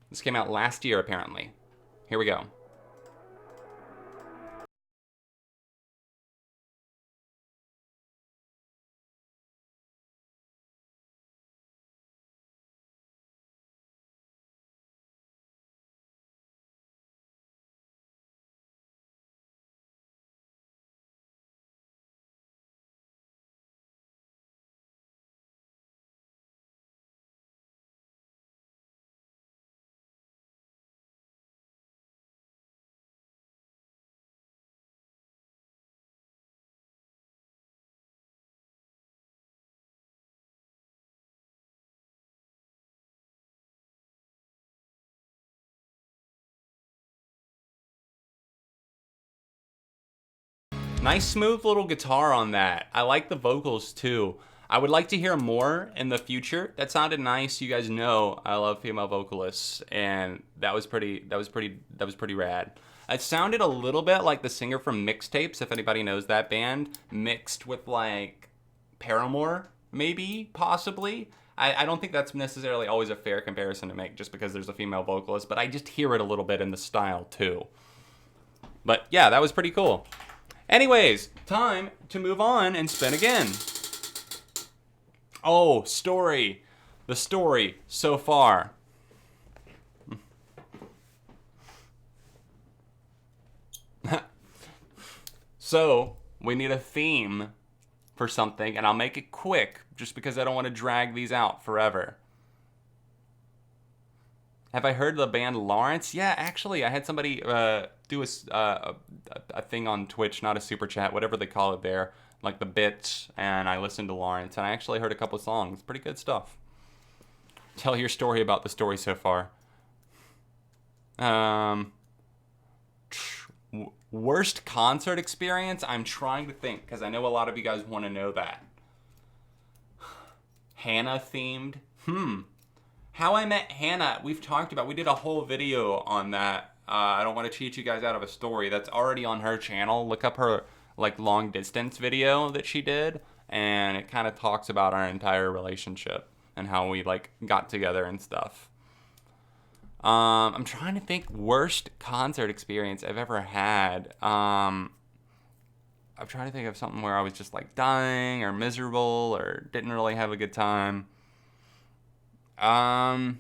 This came out last year, apparently. Here we go. Nice smooth little guitar on that. I like the vocals too. I would like to hear more in the future. That sounded nice. You guys know I love female vocalists, and that was pretty rad. It sounded a little bit like the singer from Mixtapes, if anybody knows that band, mixed with like Paramore, maybe, possibly. I don't think that's necessarily always a fair comparison to make just because there's a female vocalist, but I just hear it a little bit in the style too. But yeah, that was pretty cool. Anyways, time to move on and spin again. Oh, story. The story so far. So we need a theme for something, and I'll make it quick just because I don't want to drag these out forever. Have I heard the band Lawrence? Yeah, actually, I had somebody do a thing on Twitch, not a super chat, whatever they call it there, like the bits, and I listened to Lawrence, and I actually heard a couple songs. Pretty good stuff. Tell your story about the story so far. Worst concert experience? I'm trying to think, because I know a lot of you guys want to know that. Hannah themed? How I Met Hannah, we've talked about, we did a whole video on that. I don't want to cheat you guys out of a story. That's already on her channel. Look up her like long distance video that she did, and it kind of talks about our entire relationship and how we like got together and stuff. I'm trying to think worst concert experience I've ever had. I'm trying to think of something where I was just like dying or miserable or didn't really have a good time. God,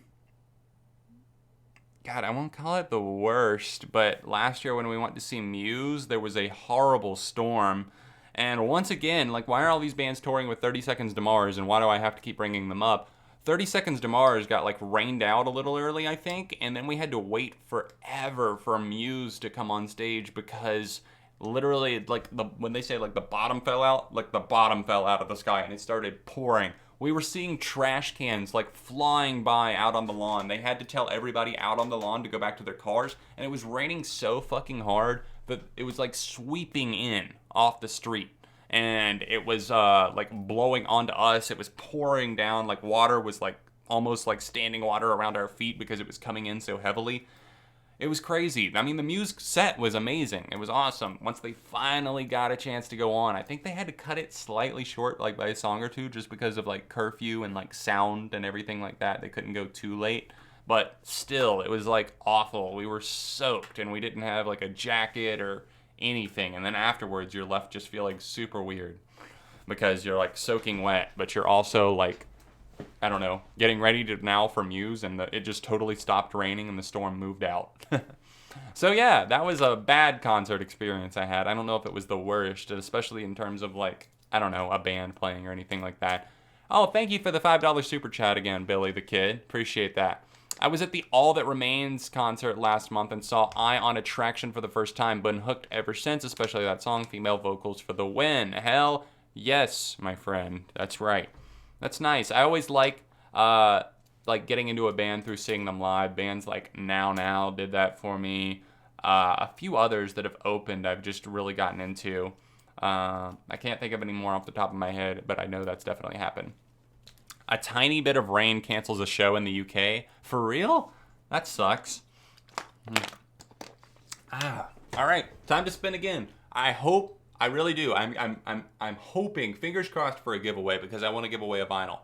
I won't call it the worst, but last year when we went to see Muse, there was a horrible storm. And once again, like, why are all these bands touring with 30 Seconds to Mars, and why do I have to keep bringing them up? 30 Seconds to Mars got, like, rained out a little early, I think, and then we had to wait forever for Muse to come on stage because literally, like, when they say, like, the bottom fell out, like, the bottom fell out of the sky and it started pouring. We were seeing trash cans like flying by out on the lawn. They had to tell everybody out on the lawn to go back to their cars. And it was raining so fucking hard that it was like sweeping in off the street. And it was like blowing onto us. It was pouring down. Like water was like almost like standing water around our feet because it was coming in so heavily. It was crazy. I mean, the Muse set was amazing. It was awesome. Once they finally got a chance to go on, I think they had to cut it slightly short, like by a song or two, just because of like curfew and like sound and everything like that. They couldn't go too late. But still, it was like awful. We were soaked and we didn't have like a jacket or anything. And then afterwards, you're left just feeling super weird because you're like soaking wet, but you're also like, I don't know, getting ready to now for Muse, and it just totally stopped raining and the storm moved out. So yeah, that was a bad concert experience I had. I don't know if it was the worst, especially in terms of like, I don't know, a band playing or anything like that. Oh, thank you for the $5 super chat again, Billy the Kid. Appreciate that. I was at the All That Remains concert last month and saw Eye on Attraction for the first time, been hooked ever since, especially that song, Female Vocals for the Win. Hell yes, my friend. That's right. That's nice. I always like getting into a band through seeing them live. Bands like Now Now did that for me. A few others that have opened I've just really gotten into. I can't think of any more off the top of my head, but I know that's definitely happened. A tiny bit of rain cancels a show in the UK. For real? That sucks. All right, time to spin again. I really do. I'm hoping, fingers crossed, for a giveaway because I want to give away a vinyl.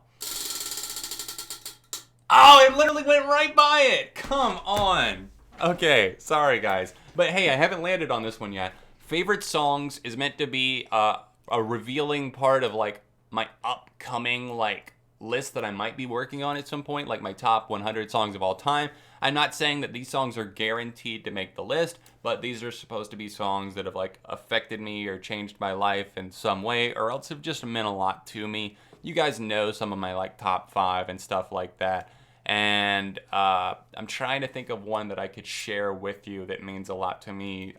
Oh, it literally went right by it. Come on. Okay, sorry guys. But hey, I haven't landed on this one yet. Favorite songs is meant to be a revealing part of like my upcoming like list that I might be working on at some point, like my top 100 songs of all time. I'm not saying that these songs are guaranteed to make the list, but these are supposed to be songs that have like affected me or changed my life in some way, or else have just meant a lot to me. You guys know some of my like top 5 and stuff like that. And I'm trying to think of one that I could share with you that means a lot to me.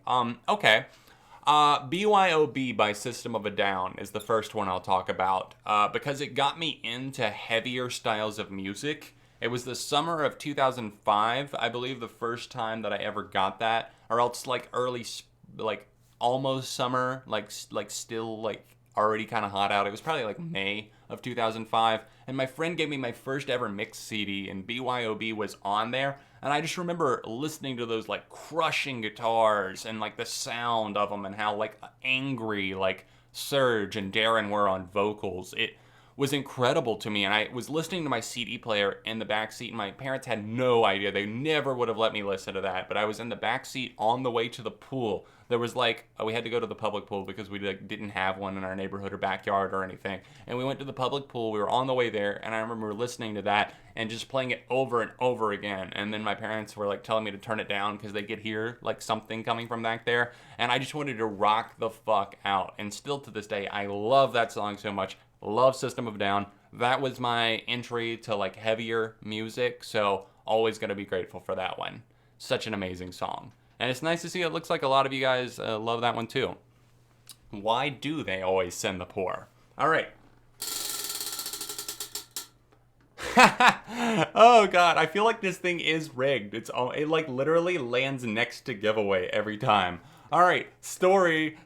Okay. BYOB by System of a Down is the first one I'll talk about because it got me into heavier styles of music. It was the summer of 2005, I believe, the first time that I ever got that, or else like early, like almost summer, like still like already kind of hot out. It was probably like May of 2005, and my friend gave me my first ever mix CD, and BYOB was on there. And I just remember listening to those like crushing guitars and like the sound of them and how like angry like Serge and Darren were on vocals. It was incredible to me. And I was listening to my CD player in the back seat, and my parents had no idea. They never would have let me listen to that. But I was in the back seat on the way to the pool. There was we had to go to the public pool because we didn't have one in our neighborhood or backyard or anything. And we went to the public pool. We were on the way there, and I remember listening to that and just playing it over and over again. And then my parents were telling me to turn it down because they could hear something coming from back there. And I just wanted to rock the fuck out. And still to this day, I love that song so much. Love System of a Down. That was my entry to heavier music, so always gonna be grateful for that one. Such an amazing song. And it's nice to see it looks like a lot of you guys love that one too. Why do they always send the poor? All right. Oh god, I feel like this thing is rigged. It literally lands next to giveaway every time. All right, story.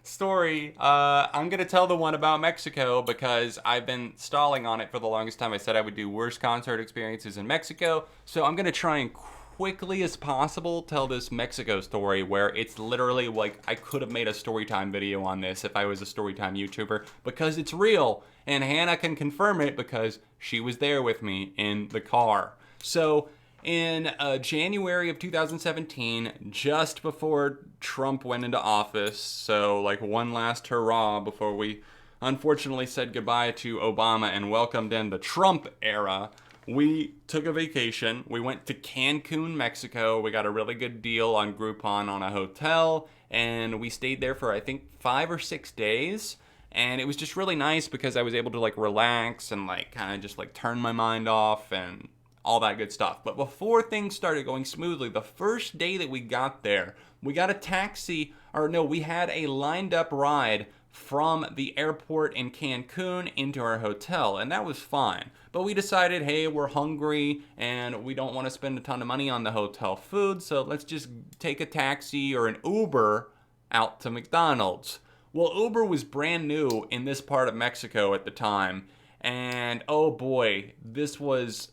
I'm gonna tell the one about Mexico because I've been stalling on it for the longest time. I said I would do worst concert experiences in Mexico, so I'm gonna try and quickly as possible tell this Mexico story where it's literally I could have made a storytime video on this if I was a storytime YouTuber because it's real, and Hannah can confirm it because she was there with me in the car. So in January of 2017, just before Trump went into office, so one last hurrah before we unfortunately said goodbye to Obama and welcomed in the Trump era, we took a vacation. We went to Cancun, Mexico. We got a really good deal on Groupon on a hotel, and we stayed there for I think 5 or 6 days. And it was just really nice because I was able to relax and kind of just turn my mind off and all that good stuff. But before things started going smoothly, the first day that we got there, we got a taxi, we had a lined up ride from the airport in Cancun into our hotel, and that was fine. But we decided, hey, we're hungry and we don't want to spend a ton of money on the hotel food, so let's just take a taxi or an Uber out to McDonald's. Well, Uber was brand new in this part of Mexico at the time, and oh boy, this was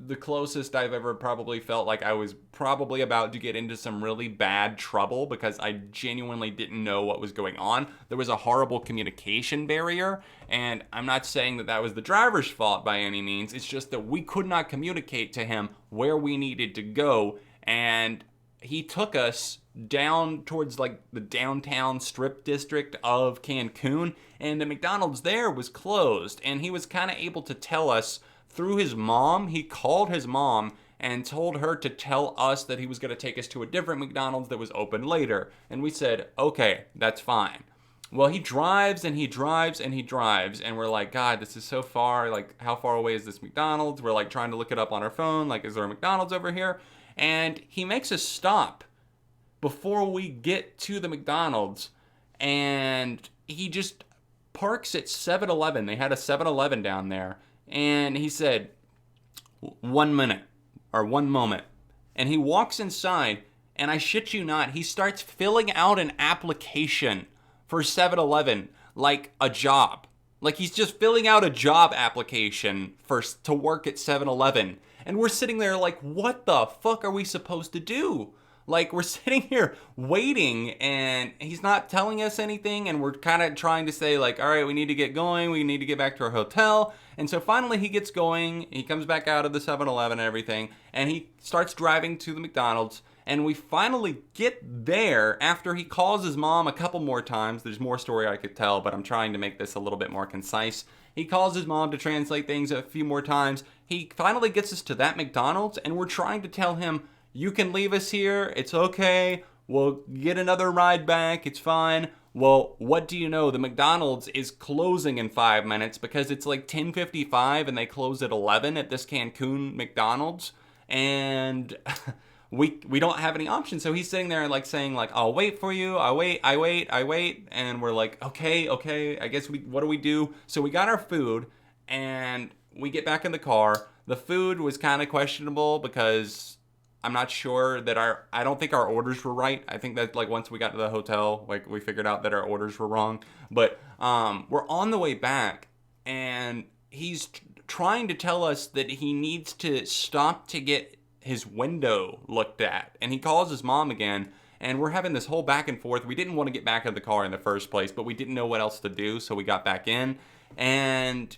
the closest I've ever probably felt like I was probably about to get into some really bad trouble because I genuinely didn't know what was going on. There was a horrible communication barrier, and I'm not saying that was the driver's fault by any means. It's just that we could not communicate to him where we needed to go, and he took us down towards the downtown strip district of Cancun, and the McDonald's there was closed, and he was kind of able to tell us through his mom. He called his mom and told her to tell us that he was going to take us to a different McDonald's that was open later. And we said, okay, that's fine. Well, he drives and he drives and he drives, and we're like, God, this is so far. How far away is this McDonald's? We're trying to look it up on our phone. Is there a McDonald's over here? And he makes a stop before we get to the McDonald's, and he just parks at 7-Eleven. They had a 7-Eleven down there. And he said, 1 minute or 1 moment. And he walks inside, and I shit you not, he starts filling out an application for 7-Eleven like a job. He's just filling out a job application to work at 7-Eleven. And we're sitting there what the fuck are we supposed to do? We're sitting here waiting, and he's not telling us anything, and we're kind of trying to say, all right, we need to get going, we need to get back to our hotel. And so finally he gets going, he comes back out of the 7-Eleven and everything, and he starts driving to the McDonald's, and we finally get there after he calls his mom a couple more times. There's more story I could tell, but I'm trying to make this a little bit more concise. He calls his mom to translate things a few more times. He finally gets us to that McDonald's, and we're trying to tell him, you can leave us here, it's okay, we'll get another ride back, it's fine. Well, what do you know? The McDonald's is closing in 5 minutes because it's 10:55 and they close at 11 at this Cancun McDonald's, and we don't have any options. So he's sitting there saying I'll wait for you, I wait, and we're okay, I guess what do we do? So we got our food and we get back in the car. The food was kind of questionable because I'm not sure that I don't think our orders were right. I think that once we got to the hotel, we figured out that our orders were wrong. But we're on the way back, and he's trying to tell us that he needs to stop to get his window looked at. And he calls his mom again, and we're having this whole back and forth. We didn't want to get back in the car in the first place, but we didn't know what else to do, so we got back in. And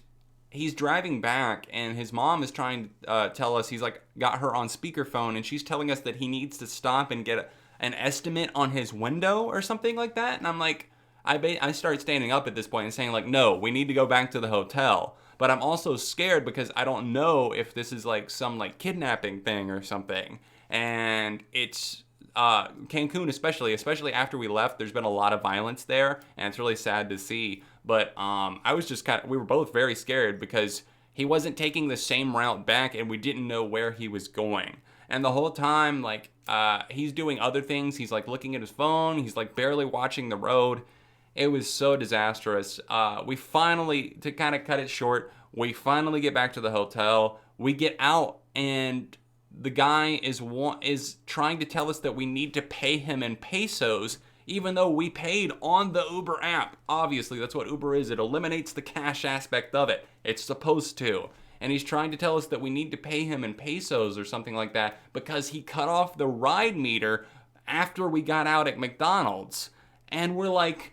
he's driving back, and his mom is trying to tell us, he's like got her on speakerphone, and she's telling us that he needs to stop and get an estimate on his window or something like that. And I'm like, I start standing up at this point and saying like, no, we need to go back to the hotel. But I'm also scared because I don't know if this is like some like kidnapping thing or something. And it's Cancun, especially after we left, there's been a lot of violence there, and it's really sad to see. But I was just we were both very scared because he wasn't taking the same route back, and we didn't know where he was going. And the whole time, like, he's doing other things. He's like looking at his phone. He's like barely watching the road. It was so disastrous. We finally, to kind of cut it short, we finally get back to the hotel. We get out, and the guy is trying to tell us that we need to pay him in pesos, even though we paid on the Uber app. Obviously, that's what Uber is. It eliminates the cash aspect of it. It's supposed to. And he's trying to tell us that we need to pay him in pesos or something like that because he cut off the ride meter after we got out at McDonald's. And we're like,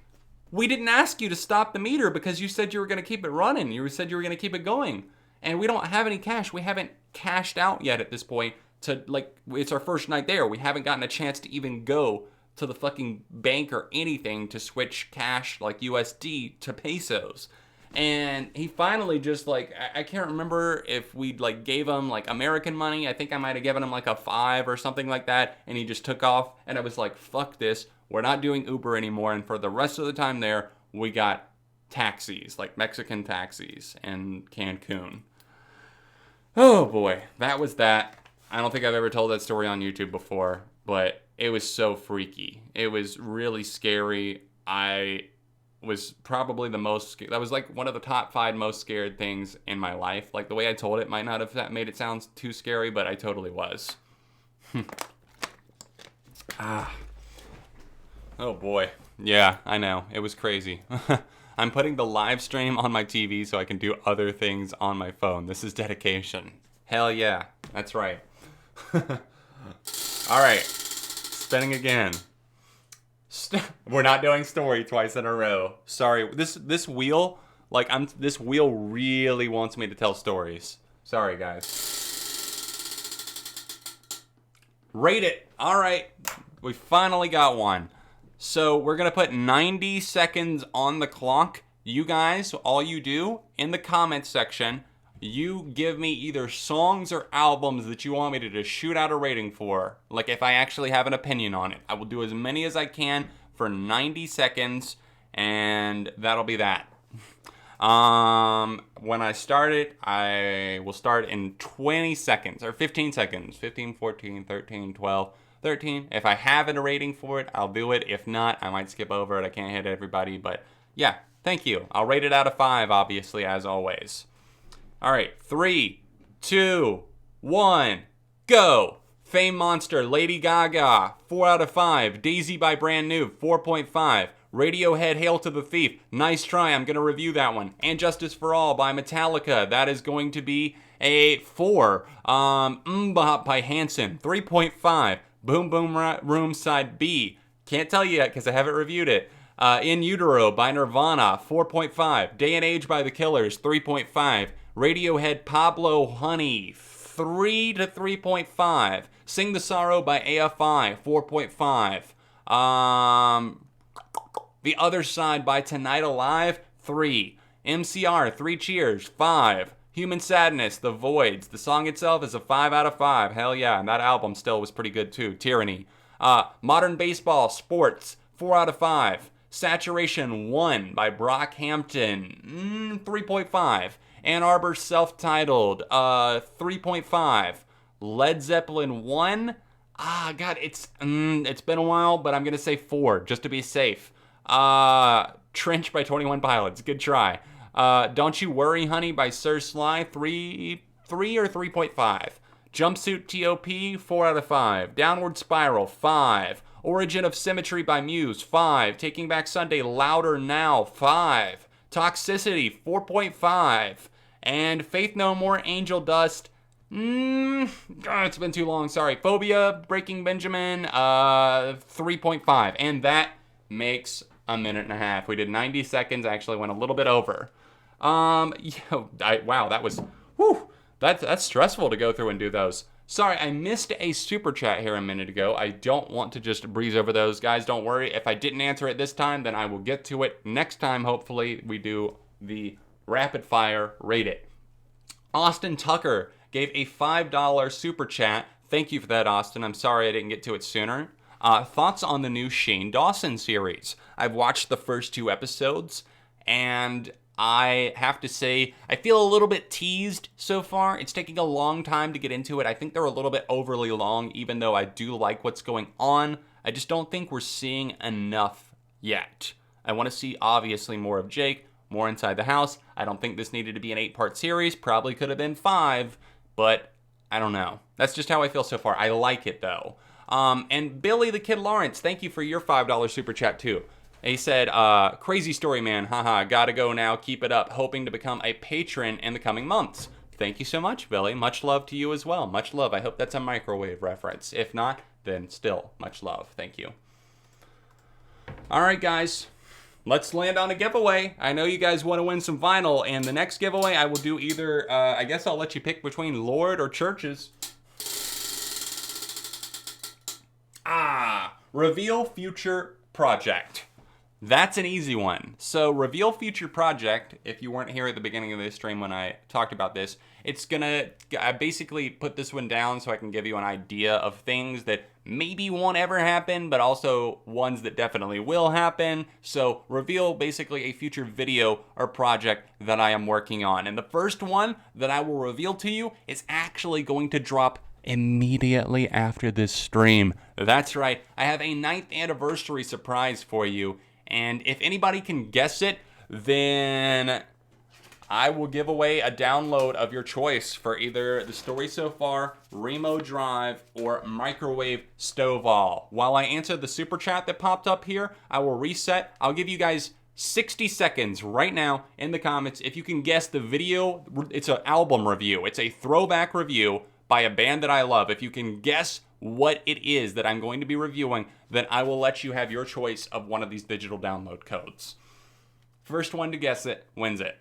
we didn't ask you to stop the meter because you said you were going to keep it running. You said you were going to keep it going. And we don't have any cash. We haven't cashed out yet at this point. It's our first night there. We haven't gotten a chance to even go to the fucking bank or anything to switch cash like USD to pesos. And he finally just like, I can't remember if we like gave him like American money. I think I might have given him like a $5 or something like that. And he just took off. And I was like, fuck this. We're not doing Uber anymore. And for the rest of the time there, we got taxis, like Mexican taxis in Cancun. Oh boy, that was that. I don't think I've ever told that story on YouTube before, but it was so freaky. It was really scary. I was probably that was like one of the top 5 most scared things in my life. Like the way I told it might not have made it sound too scary, but I totally was. Oh boy. Yeah, I know. It was crazy. I'm putting the live stream on my TV so I can do other things on my phone. This is dedication. Hell yeah. That's right. All right. Spinning again. We're not doing story twice in a row. Sorry. This wheel, this wheel really wants me to tell stories. Sorry, guys. Rate it. All right. We finally got one. So we're going to put 90 seconds on the clock. You guys, all you do in the comments section, you give me either songs or albums that you want me to just shoot out a rating for. Like if I actually have an opinion on it. I will do as many as I can for 90 seconds, and that'll be that. When I start it, I will start in 20 seconds, or 15 seconds. 15, 14, 13, 12... 13. If I have a rating for it, I'll do it. If not, I might skip over it. I can't hit everybody, but yeah, thank you. I'll rate it out of 5, obviously, as always. All right, 3, 2, 1, go. Fame Monster, Lady Gaga, 4 out of 5. Daisy by Brand New, 4.5. Radiohead, Hail to the Thief, nice try. I'm going to review that one. And Justice for All by Metallica, that is going to be a 4. Mbop by Hanson, 3.5. Boom Boom Room Side B. Can't tell you yet because I haven't reviewed it. In Utero by Nirvana, 4.5. Day and Age by The Killers, 3.5. Radiohead Pablo Honey, 3 to 3.5. Sing the Sorrow by AFI, 4.5. The Other Side by Tonight Alive, 3. MCR, 3 Cheers, 5. Human Sadness, The Voids. The song itself is a 5 out of 5. Hell yeah, and that album still was pretty good too. Tyranny. Modern Baseball, Sports, 4 out of 5. Saturation 1 by Brockhampton, 3.5. Ann Arbor Self-Titled, 3.5. Led Zeppelin 1, God, it's been a while, but I'm going to say 4, just to be safe. Trench by 21 Pilots, good try. Don't You Worry Honey by Sir Sly, 3 or 3.5. Jumpsuit T.O.P., 4 out of 5. Downward Spiral, 5. Origin of Symmetry by Muse, 5. Taking Back Sunday, Louder Now, 5. Toxicity, 4.5. And Faith No More, Angel Dust, it's been too long, sorry. Phobia, Breaking Benjamin, 3.5. And that makes a minute and a half. We did 90 seconds, actually went a little bit over. Wow, that was, whew, that's stressful to go through and do those. Sorry, I missed a super chat here a minute ago. I don't want to just breeze over those. Guys, don't worry. If I didn't answer it this time, then I will get to it next time. Hopefully, we do the rapid fire rate it. Austin Tucker gave a $5 super chat. Thank you for that, Austin. I'm sorry I didn't get to it sooner. Thoughts on the new Shane Dawson series? I've watched the first 2 episodes, and I have to say, I feel a little bit teased so far. It's taking a long time to get into it. I think they're a little bit overly long, even though I do like what's going on. I just don't think we're seeing enough yet. I want to see, obviously, more of Jake, more inside the house. I don't think this needed to be an 8-part series. Probably could have been 5, but I don't know. That's just how I feel so far. I like it, though. And Billy the Kid Lawrence, thank you for your $5 super chat, too. He said, crazy story, man. Haha, gotta go now. Keep it up. Hoping to become a patron in the coming months. Thank you so much, Billy. Much love to you as well. Much love. I hope that's a microwave reference. If not, then still much love. Thank you. All right, guys. Let's land on a giveaway. I know you guys want to win some vinyl, and the next giveaway I will do either, I guess I'll let you pick between Lord or Churches. Reveal Future Project. That's an easy one. So Reveal Future Project, if you weren't here at the beginning of this stream when I talked about this, it's gonna, I basically put this one down so I can give you an idea of things that maybe won't ever happen, but also ones that definitely will happen. So reveal basically a future video or project that I am working on. And the first one that I will reveal to you is actually going to drop immediately after this stream. That's right, I have a 9th anniversary surprise for you, and if anybody can guess it, then I will give away a download of your choice for either the Story So Far, Remo Drive, or Microwave Stovall. While I answer the super chat that popped up here, I will reset. I'll give you guys 60 seconds right now in the comments. If you can guess the video, it's an album review. It's a throwback review by a band that I love. If you can guess what it is that I'm going to be reviewing, then I will let you have your choice of one of these digital download codes. First one to guess it wins it.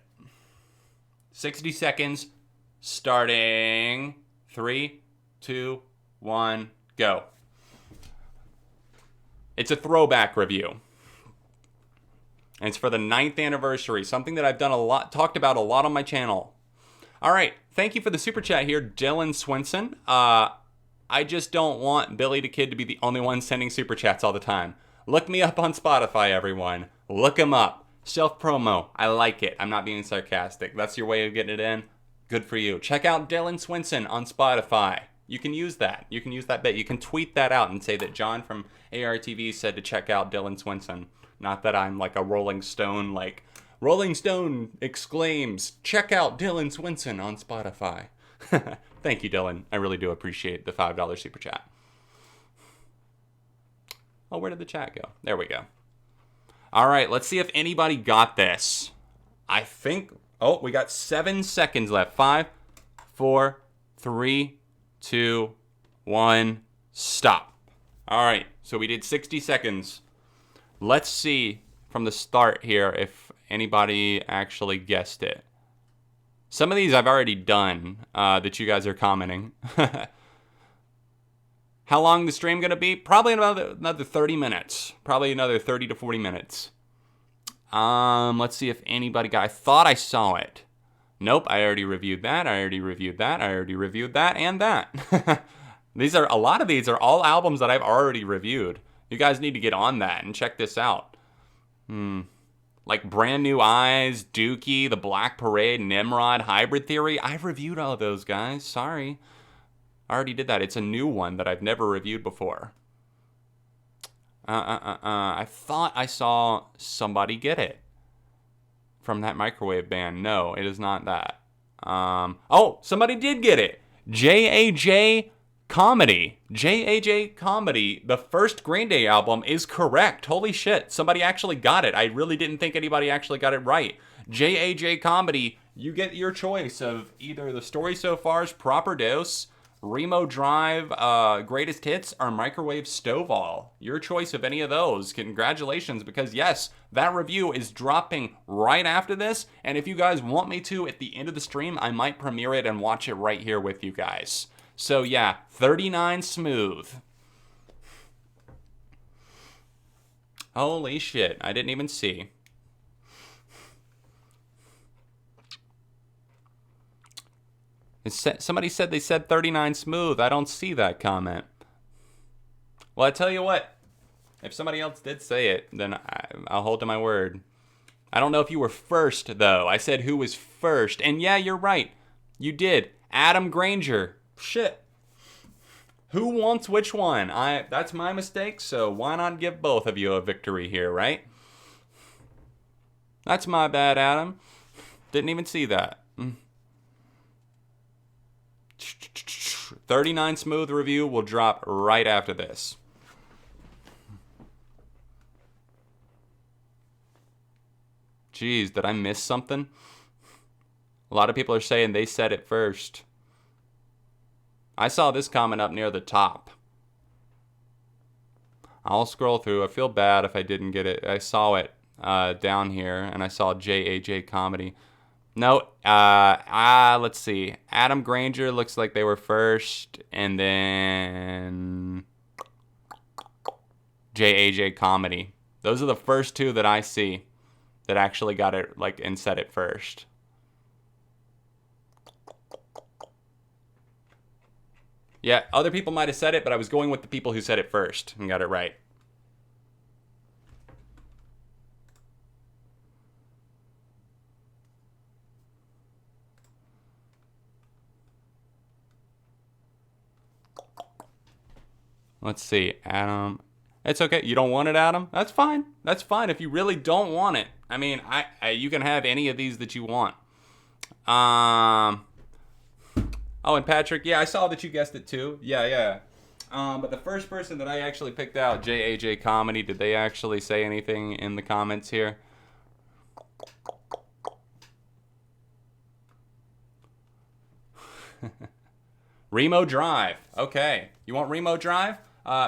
60 seconds, starting 3, 2, 1, go. It's a throwback review. And it's for the 9th anniversary, something that I've done talked about a lot on my channel. All right, thank you for the super chat here, Dylan Swinson. I just don't want Billy the Kid to be the only one sending super chats all the time. Look me up on Spotify, everyone. Look him up. Self-promo. I like it. I'm not being sarcastic. That's your way of getting it in. Good for you. Check out Dylan Swinson on Spotify. You can use that. You can use that bit. You can tweet that out and say that John from ARTV said to check out Dylan Swinson. Not that I'm like a Rolling Stone, like, Rolling Stone exclaims, check out Dylan Swinson on Spotify. Thank you, Dylan. I really do appreciate the $5 super chat. Oh, where did the chat go? There we go. All right, let's see if anybody got this. I think, oh, we got 7 seconds left. 5, 4, 3, 2, 1, stop. All right, so we did 60 seconds. Let's see from the start here if anybody actually guessed it. Some of these I've already done that you guys are commenting. How long the stream gonna be? Probably another 30 minutes. Probably another 30 to 40 minutes. Let's see if anybody got. I thought I saw it. Nope, I already reviewed that. I already reviewed that. I already reviewed that and that. A lot of these are all albums that I've already reviewed. You guys need to get on that and check this out. Like Brand New Eyes, Dookie, The Black Parade, Nimrod, Hybrid Theory. I've reviewed all of those, guys. Sorry. I already did that. It's a new one that I've never reviewed before. I thought I saw somebody get it from that microwave band. No, it is not that. Oh, somebody did get it. J.A.J. Comedy. J.A.J. Comedy, the first Green Day album, is correct. Holy shit, somebody actually got it. I really didn't think anybody actually got it right. J.A.J. Comedy, you get your choice of either the Story So Far's Proper Dose, Remo Drive, Greatest Hits, or Microwave Stovall. Your choice of any of those. Congratulations, because yes, that review is dropping right after this, and if you guys want me to, at the end of the stream, I might premiere it and watch it right here with you guys. So yeah, 39 Smooth. Holy shit, I didn't even see. Somebody said they said 39 Smooth. I don't see that comment. Well, I tell you what. If somebody else did say it, then I'll hold to my word. I don't know if you were first, though. I said who was first. And yeah, you're right. You did. Adam Granger. Shit. Who wants which one? That's my mistake, so why not give both of you a victory here, right? That's my bad, Adam. Didn't even see that. 39 Smooth review will drop right after this. Jeez, did I miss something? A lot of people are saying they said it first. I saw this comment up near the top. I'll scroll through. I feel bad if I didn't get it. I saw it down here, and I saw JAJ Comedy. No, let's see. Adam Granger looks like they were first, and then JAJ Comedy. Those are the first two that I see that actually got it, like, and said it first. Yeah, other people might have said it, but I was going with the people who said it first and got it right. Let's see, Adam. It's okay. You don't want it, Adam? That's fine. That's fine if you really don't want it. I mean, you can have any of these that you want. Oh, and Patrick, yeah, I saw that you guessed it too. Yeah. But the first person that I actually picked out, JAJ Comedy, did they actually say anything in the comments here? Remo Drive. Okay. You want Remo Drive?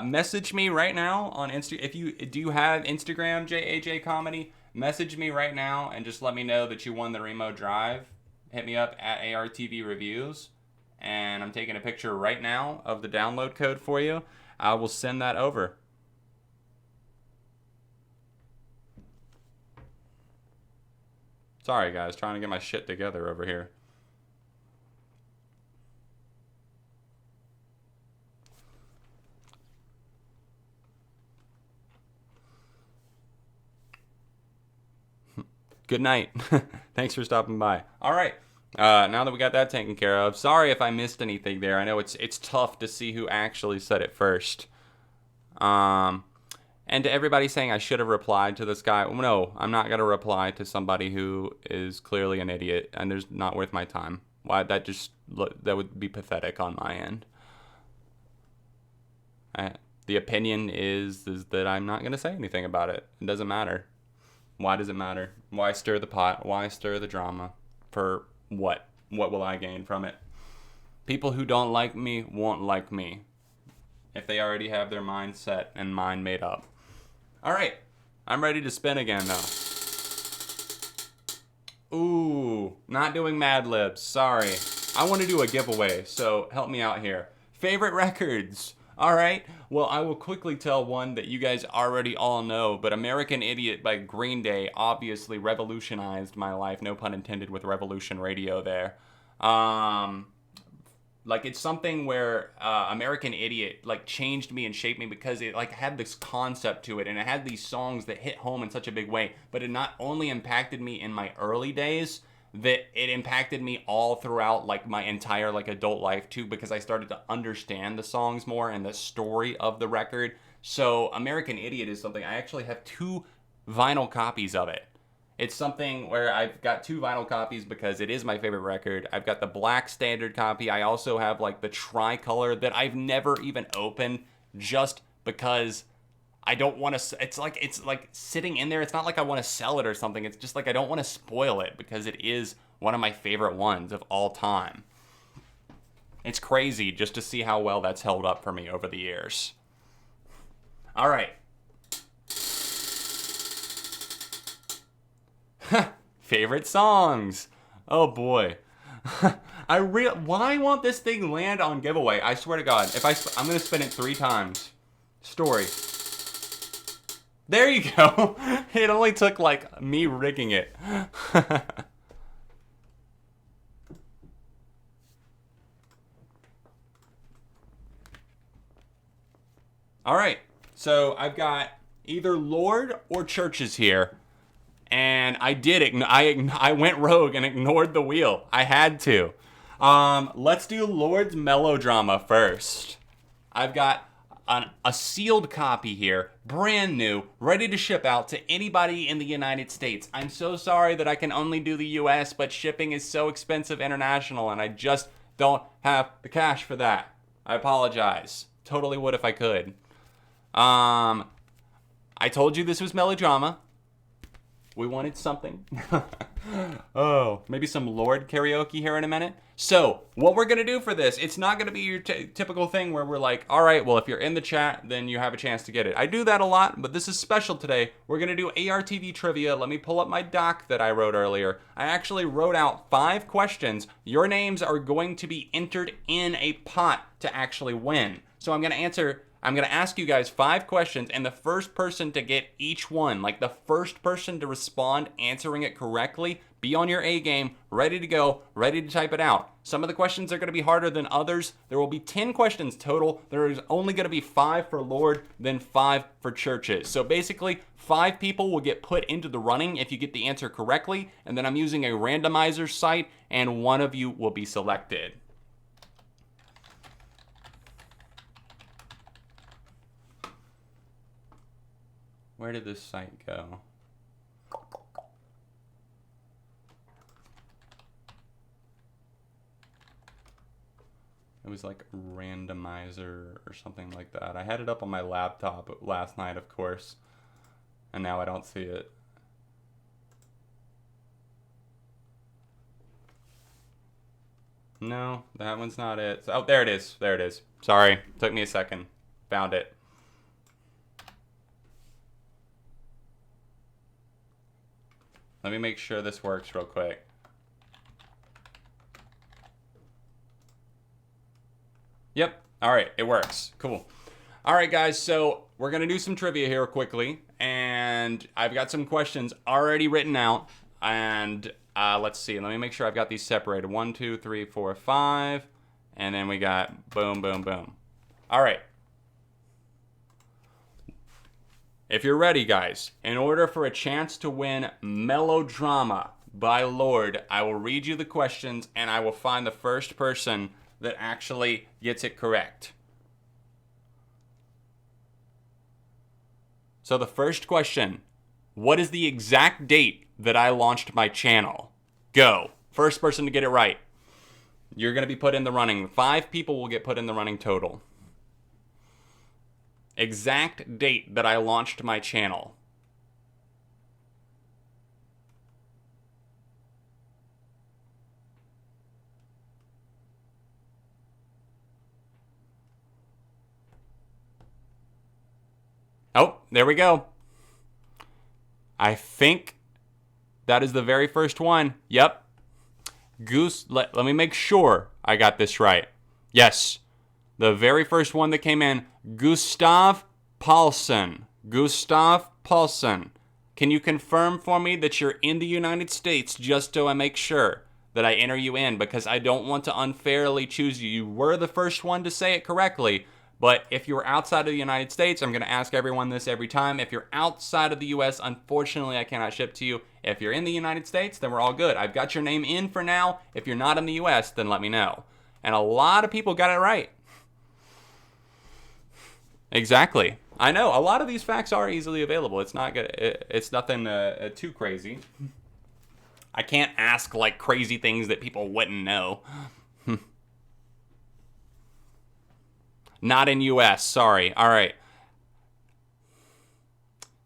Message me right now on Insta. Do you have Instagram, JAJ Comedy? Message me right now and just let me know that you won the Remo Drive. Hit me up at ARTV Reviews, and I'm taking a picture right now of the download code for you. I will send that over. Sorry, guys, trying to get my shit together over here. Good night. Thanks for stopping by. All right. Now that we got that taken care of, sorry if I missed anything there. I know it's tough to see who actually said it first. And to everybody saying I should have replied to this guy, no, I'm not going to reply to somebody who is clearly an idiot and there's not worth my time. Why? That would be pathetic on my end. The opinion is that I'm not going to say anything about it. It doesn't matter. Why does it matter? Why stir the pot? Why stir the drama? For what? What will I gain from it? People who don't like me won't like me if they already have their mind set and mind made up. All right. I'm ready to spin again, though. Ooh, not doing Mad Libs. Sorry. I want to do a giveaway, so help me out here. Favorite records. All right. Well, I will quickly tell one that you guys already all know, but American Idiot by Green Day obviously revolutionized my life. No pun intended with Revolution Radio there. Like, it's something where American Idiot, like, changed me and shaped me because it, like, had this concept to it, and it had these songs that hit home in such a big way, but it not only impacted me in my early days, that it impacted me all throughout, like, my entire, like, adult life, too, because I started to understand the songs more and the story of the record. So American Idiot is something, I actually have 2 vinyl copies of it. It's something where I've got 2 vinyl copies because it is my favorite record. I've got the black standard copy. I also have, like, the tricolor that I've never even opened just because I don't want to. It's like sitting in there. It's not like I want to sell it or something. It's just like I don't want to spoil it because it is one of my favorite ones of all time. It's crazy just to see how well that's held up for me over the years. All right. Favorite songs. Oh boy. Why won't this thing land on giveaway? I swear to God, if I'm gonna spin it 3 times. Story. There you go. It only took like me rigging it. All right. So I've got either Lord or Churches here. And I did it. I went rogue and ignored the wheel. I had to. Let's do Lord's Melodrama first. I've got a sealed copy here, brand new, ready to ship out to anybody in the United States. I'm so sorry that I can only do the US, but shipping is so expensive international, and I just don't have the cash for that. I apologize. Totally would if I could. I told you this was melodrama. We wanted something. Oh, maybe some Lord karaoke here in a minute. So, what we're going to do for this, it's not going to be your typical thing where we're like, all right, well, if you're in the chat, then you have a chance to get it. I do that a lot, but this is special today. We're going to do ARTV trivia. Let me pull up my doc that I wrote earlier. I actually wrote out 5 questions. Your names are going to be entered in a pot to actually win. So I'm going to ask you guys 5 questions, and the first person to get each one, like the first person to respond answering it correctly, be on your A game, ready to go, ready to type it out. Some of the questions are going to be harder than others. There will be 10 questions total. There is only going to be 5 for Lord, then 5 for Churches. So basically, 5 people will get put into the running if you get the answer correctly, and then I'm using a randomizer site, and one of you will be selected. Where did this site go? It was like randomizer or something like that. I had it up on my laptop last night, of course, and now I don't see it. No, that one's not it. Oh, there it is. There it is. Sorry, took me a second. Found it. Let me make sure this works real quick. Yep. All right. It works. Cool. All right, guys. So we're going to do some trivia here quickly. And I've got some questions already written out. And let's see. Let me make sure I've got these separated. 1, 2, 3, 4, 5. And then we got boom, boom, boom. All right. If you're ready, guys, in order for a chance to win Melodrama by Lord, I will read you the questions and I will find the first person that actually gets it correct. So the first question, what is the exact date that I launched my channel? Go. First person to get it right. You're going to be put in the running. 5 people will get put in the running total. Exact date that I launched my channel. Oh, there we go. I think that is the very first one. Yep. Goose, let me make sure I got this right. Yes. The very first one that came in, Gustav Paulsen. Gustav Paulsen. Can you confirm for me that you're in the United States just so I make sure that I enter you in? Because I don't want to unfairly choose you. You were the first one to say it correctly. But if you're outside of the United States, I'm going to ask everyone this every time. If you're outside of the U.S., unfortunately, I cannot ship to you. If you're in the United States, then we're all good. I've got your name in for now. If you're not in the U.S., then let me know. And a lot of people got it right. Exactly. I know. A lot of these facts are easily available. It's not good. It's nothing too crazy. I can't ask like crazy things that people wouldn't know. Not in US, sorry. All right.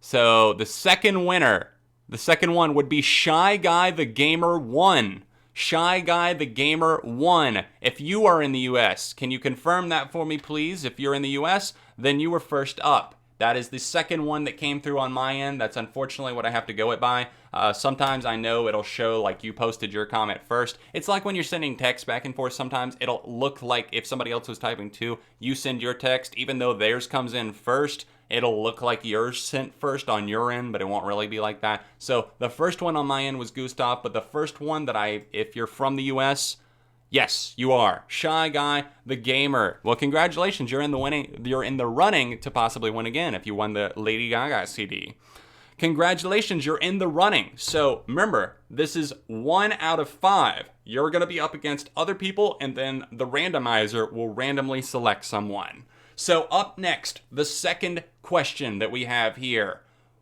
So the second winner, the second one would be Shy Guy the Gamer 1. Shy Guy the Gamer 1. If you are in the US, can you confirm that for me, please? If you're in the US, then you were first up. That is the second one that came through on my end. That's unfortunately what I have to go it by. Sometimes I know it'll show like you posted your comment first. It's like when you're sending text back and forth. Sometimes it'll look like if somebody else was typing too, you send your text, even though theirs comes in first, it'll look like yours sent first on your end, but it won't really be like that. So the first one on my end was Gustav, but the first one that if you're from the US, yes, you are. Shy Guy the Gamer. Well, congratulations. You're in the running to possibly win again if you won the Lady Gaga CD. Congratulations, you're in the running. So remember, this is 1 out of 5. You're going to be up against other people, and then the randomizer will randomly select someone. So up next, the second question that we have here.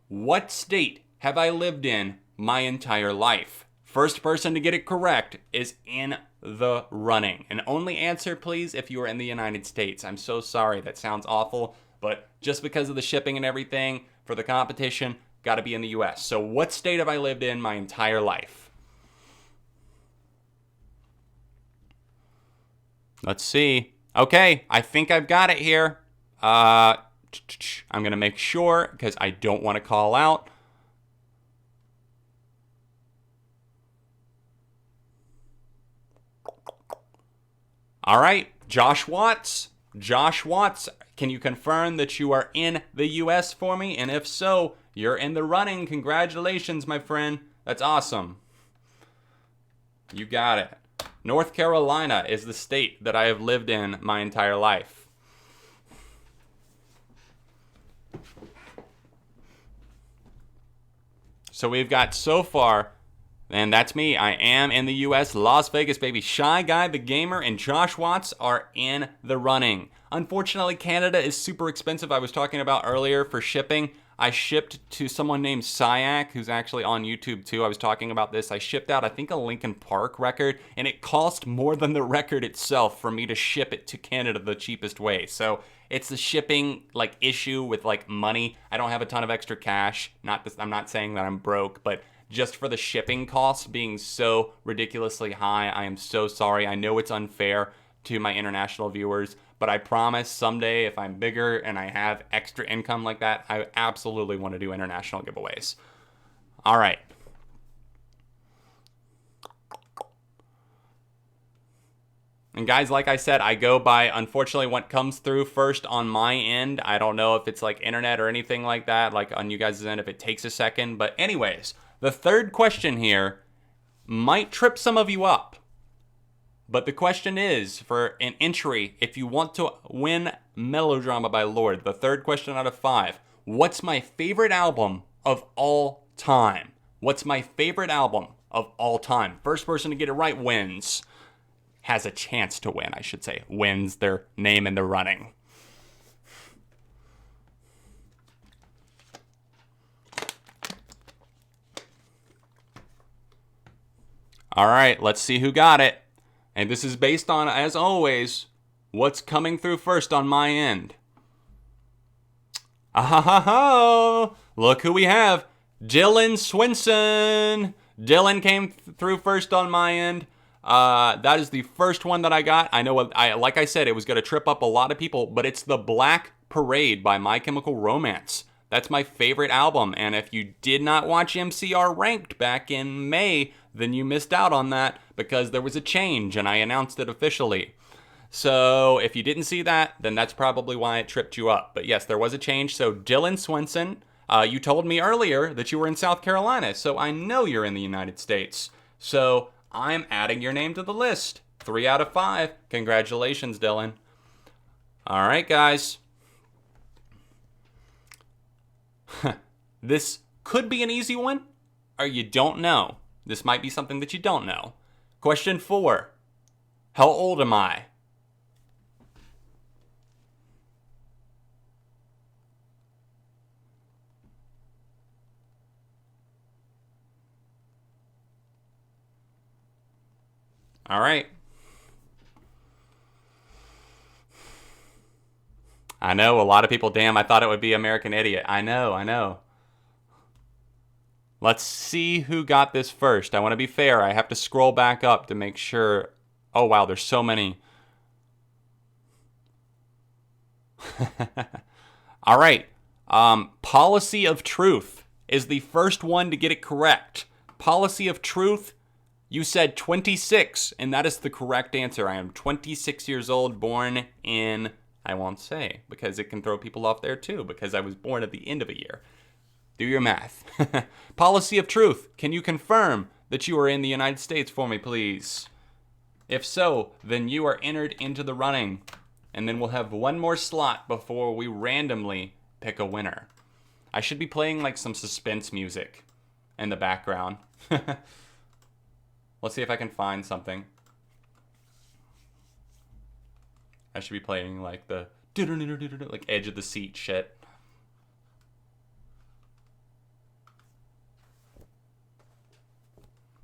What state have I lived in my entire life? First person to get it correct is in the running. And only answer, please, if you are in the United States. I'm so sorry. That sounds awful. But just because of the shipping and everything for the competition, got to be in the US. So what state have I lived in my entire life? Let's see. Okay, I think I've got it here. I'm going to make sure because I don't want to call out. All right, Josh Watts. Josh Watts, can you confirm that you are in the US for me? And if so, you're in the running. Congratulations, my friend. That's awesome. You got it. North Carolina is the state that I have lived in my entire life. So we've got so far, and that's me. I am in the US, Las Vegas, baby. Shy Guy the Gamer and Josh Watts are in the running. Unfortunately, Canada is super expensive. I was talking about earlier for shipping. I shipped to someone named Syak, who's actually on YouTube too. I was talking about this. I shipped out, I think, a Linkin Park record, and it cost more than the record itself for me to ship it to Canada the cheapest way. So it's the shipping issue with money. I don't have a ton of extra cash. I'm not saying that I'm broke, but just for the shipping costs being so ridiculously high, I am so sorry. I know it's unfair to my international viewers, but I promise someday if I'm bigger and I have extra income like that, I absolutely want to do international giveaways. All right. And guys, like I said, I go by, unfortunately, what comes through first on my end. I don't know if it's internet or anything like that, on you guys' end, if it takes a second. But anyways, the third question here might trip some of you up. But the question is, for an entry, if you want to win Melodrama by Lorde, the third question out of 5, what's my favorite album of all time? What's my favorite album of all time? First person to get it right wins. Has a chance to win, I should say. Wins their name in the running. All right, let's see who got it. And this is based on, as always, what's coming through first on my end. Ah-ha-ha-ha! Look who we have. Dylan Swinson. Dylan came through first on my end. That is the first one that I got. I know, like I said, it was going to trip up a lot of people, but it's The Black Parade by My Chemical Romance. That's my favorite album, and if you did not watch MCR Ranked back in May, then you missed out on that because there was a change, and I announced it officially. So if you didn't see that, then that's probably why it tripped you up. But yes, there was a change. So Dylan Swinson, you told me earlier that you were in South Carolina, so I know you're in the United States. So I'm adding your name to the list. 3 out of 5. Congratulations, Dylan. All right, guys. This could be an easy one, or you don't know. This might be something that you don't know. Question 4. How old am I? All right. I know, a lot of people, damn, I thought it would be American Idiot. I know. Let's see who got this first. I want to be fair. I have to scroll back up to make sure. Oh, wow, there's so many. All right. Policy of Truth is the first one to get it correct. Policy of Truth, you said 26, and that is the correct answer. I am 26 years old, born in, I won't say, because it can throw people off there too, because I was born at the end of a year. Do your math. Policy of Truth, can you confirm that you are in the United States for me, please? If so, then you are entered into the running. And then we'll have one more slot before we randomly pick a winner. I should be playing like some suspense music in the background. Let's see if I can find something. I should be playing like the like edge of the seat shit.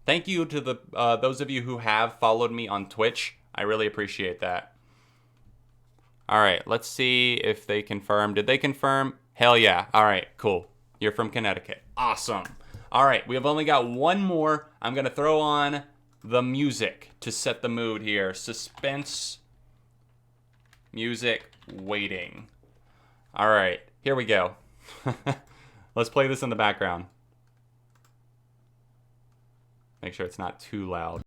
Thank you to the those of you who have followed me on Twitch. I really appreciate that. All right, let's see if they confirm. Did they confirm? Hell yeah. All right, cool. You're from Connecticut. Awesome. All right, we have only got one more. I'm going to throw on the music to set the mood here. Suspense music waiting. All right, here we go. Let's play this in the background. Make sure it's not too loud.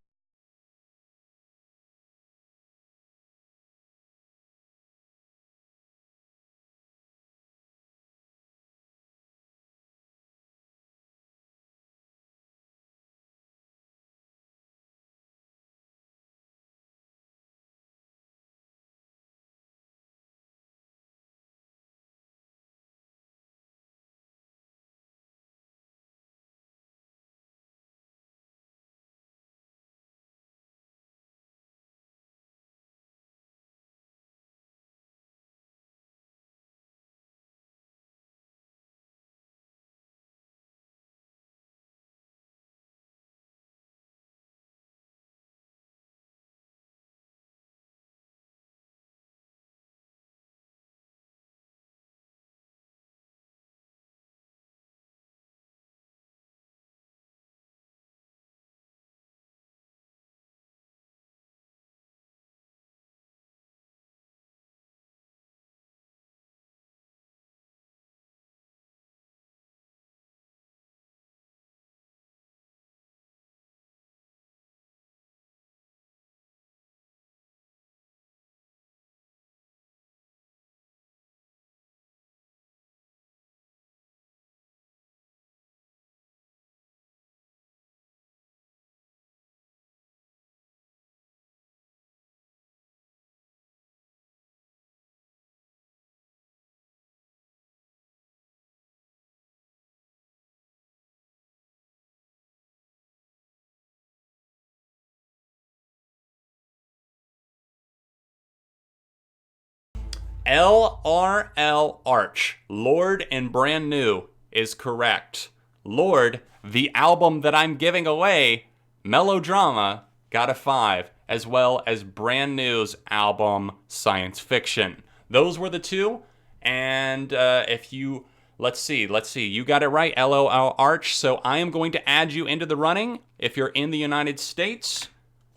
LRL Arch, Lord and Brand New, is correct. Lord, the album that I'm giving away, Melodrama, got a 5, as well as Brand New's album, Science Fiction. Those were the two, and if you... Let's see. You got it right, LOL Arch, so I am going to add you into the running. If you're in the United States,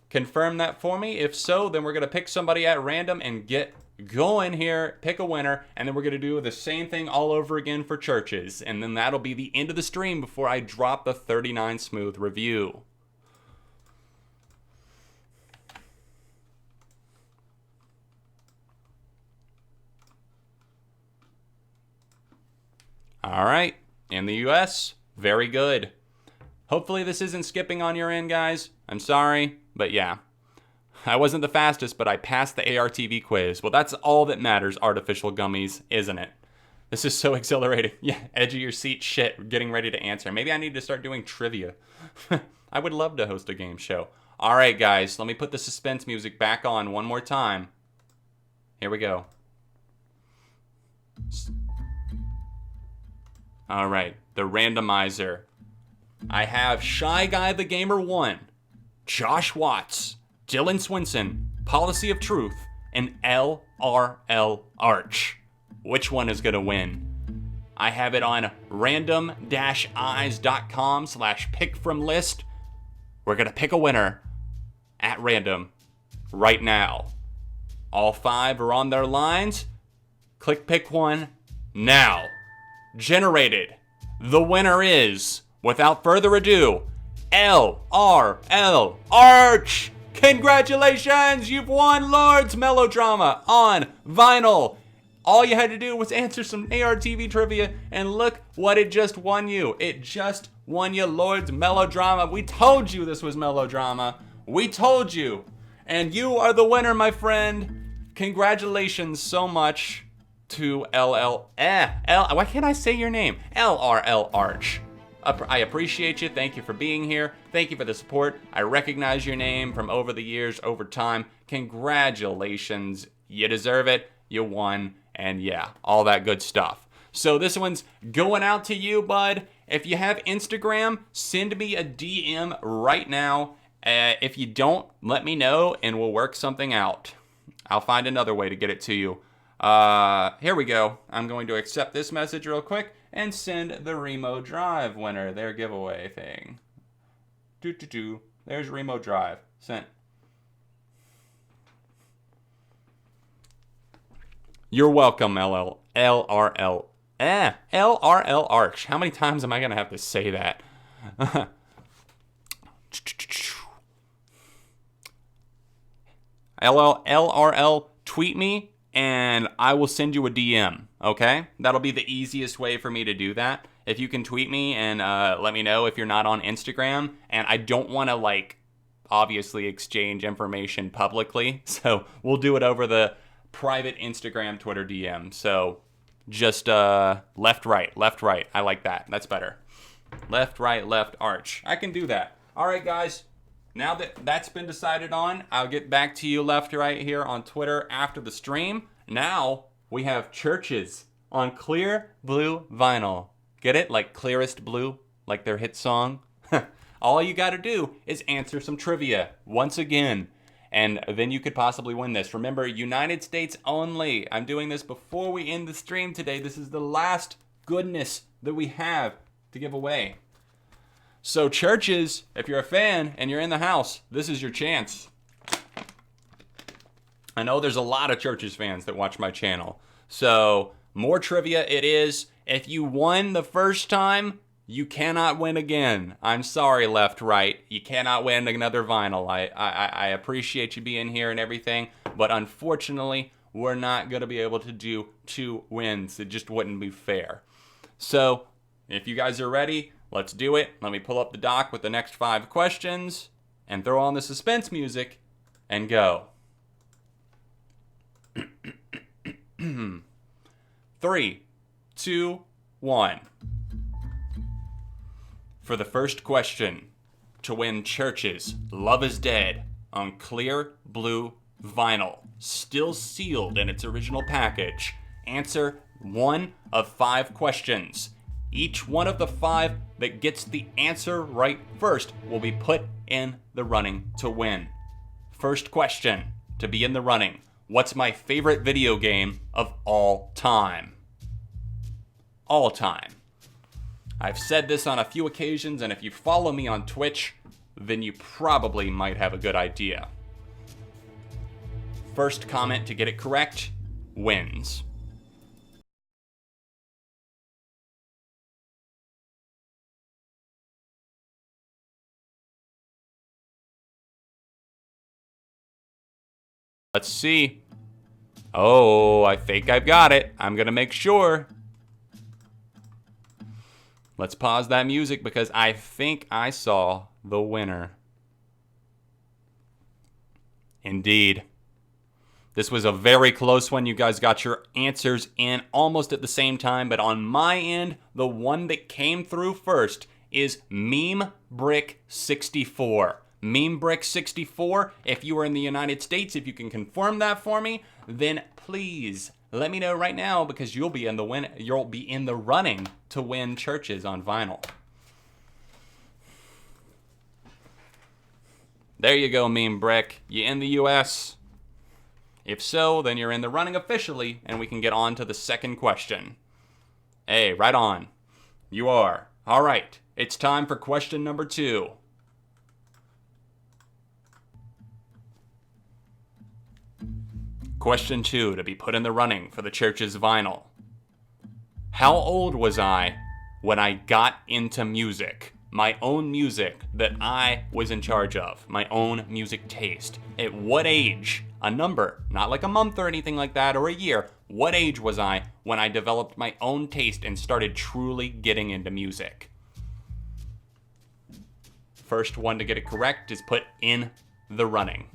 confirm that for me. If so, then we're going to pick somebody at random and get going here, pick a winner, and then we're going to do the same thing all over again for churches. And then that'll be the end of the stream before I drop the 39 Smooth review. All right, in the US, very good. Hopefully this isn't skipping on your end, guys. I'm sorry, but yeah. I wasn't the fastest, but I passed the ARTV quiz. Well, that's all that matters, artificial gummies, isn't it? This is so exhilarating. Yeah, edge of your seat shit, getting ready to answer. Maybe I need to start doing trivia. I would love to host a game show. All right, guys, let me put the suspense music back on one more time. Here we go. All right, the randomizer. I have Shy Guy the Gamer 1, Josh Watts, Dylan Swinson, Policy of Truth, and LRL Arch. Which one is going to win? I have it on random-eyes.com/pick-from-list. We're going to pick a winner at random right now. All 5 are on their lines. Click pick one now. Generated. The winner is, without further ado, LRL Arch. Congratulations, you've won Lord's Melodrama on vinyl. All you had to do was answer some ARTV trivia, and look what it just won you. It just won you Lord's Melodrama. We told you this was melodrama. We told you. And you are the winner, my friend. Congratulations so much to why can't I say your name? LRL Arch. I appreciate you. Thank you for being here. Thank you for the support. I recognize your name from over the years, over time. Congratulations. You deserve it. You won. And yeah, all that good stuff. So this one's going out to you, bud. If you have Instagram, send me a DM right now. If you don't, let me know and we'll work something out. I'll find another way to get it to you. Here we go. I'm going to accept this message real quick and send the Remo Drive winner their giveaway thing. There's Remo Drive. Sent. You're welcome, LRL Arch. How many times am I going to have to say that? LRL, tweet me and I will send you a DM, okay? That'll be the easiest way for me to do that. If you can tweet me and let me know if you're not on Instagram. And I don't want to, obviously exchange information publicly. So we'll do it over the private Instagram, Twitter DM. So just left, right. I like that. That's better. Left, right, left, Arch. I can do that. All right, guys. Now that that's been decided on, I'll get back to you left, right here on Twitter after the stream. Now we have Churches on clear blue vinyl. Get it? Like Clearest Blue, like their hit song. All you got to do is answer some trivia once again. And then you could possibly win this. Remember, United States only. I'm doing this before we end the stream today. This is the last goodness that we have to give away. So Churches, if you're a fan and you're in the house, this is your chance. I know there's a lot of Churches fans that watch my channel. So more trivia it is. If you won the first time, you cannot win again. I'm sorry, left, right. You cannot win another vinyl. I appreciate you being here and everything, but unfortunately, we're not going to be able to do 2 wins. It just wouldn't be fair. So if you guys are ready, let's do it. Let me pull up the doc with the next 5 questions and throw on the suspense music and go. 3, 2, 1. For the first question, to win Churches, Love is Dead on clear blue vinyl, still sealed in its original package, answer 1 of 5 questions. Each one of the 5 that gets the answer right first will be put in the running to win. First question, to be in the running, what's my favorite video game of all time? All time. I've said this on a few occasions, and if you follow me on Twitch, then you probably might have a good idea. First comment to get it correct wins. Let's see. Oh, I think I've got it. I'm gonna make sure. Let's pause that music because I think I saw the winner. Indeed. This was a very close one. You guys got your answers in almost at the same time, but on my end, the one that came through first is Meme Brick 64. Meme Brick 64, if you are in the United States, if you can confirm that for me, then please let me know right now because you'll be in the running to win Churches on vinyl. There you go, Meme Brick. You in the US? If so, then you're in the running officially, and we can get on to the second question. Hey, right on. You are. All right. It's time for question number 2. Question 2 to be put in the running for the church's vinyl. How old was I when I got into music? My own music that I was in charge of. My own music taste. At what age? A number, not like a month or anything like that, or a year. What age was I when I developed my own taste and started truly getting into music? First one to get it correct is put in the running.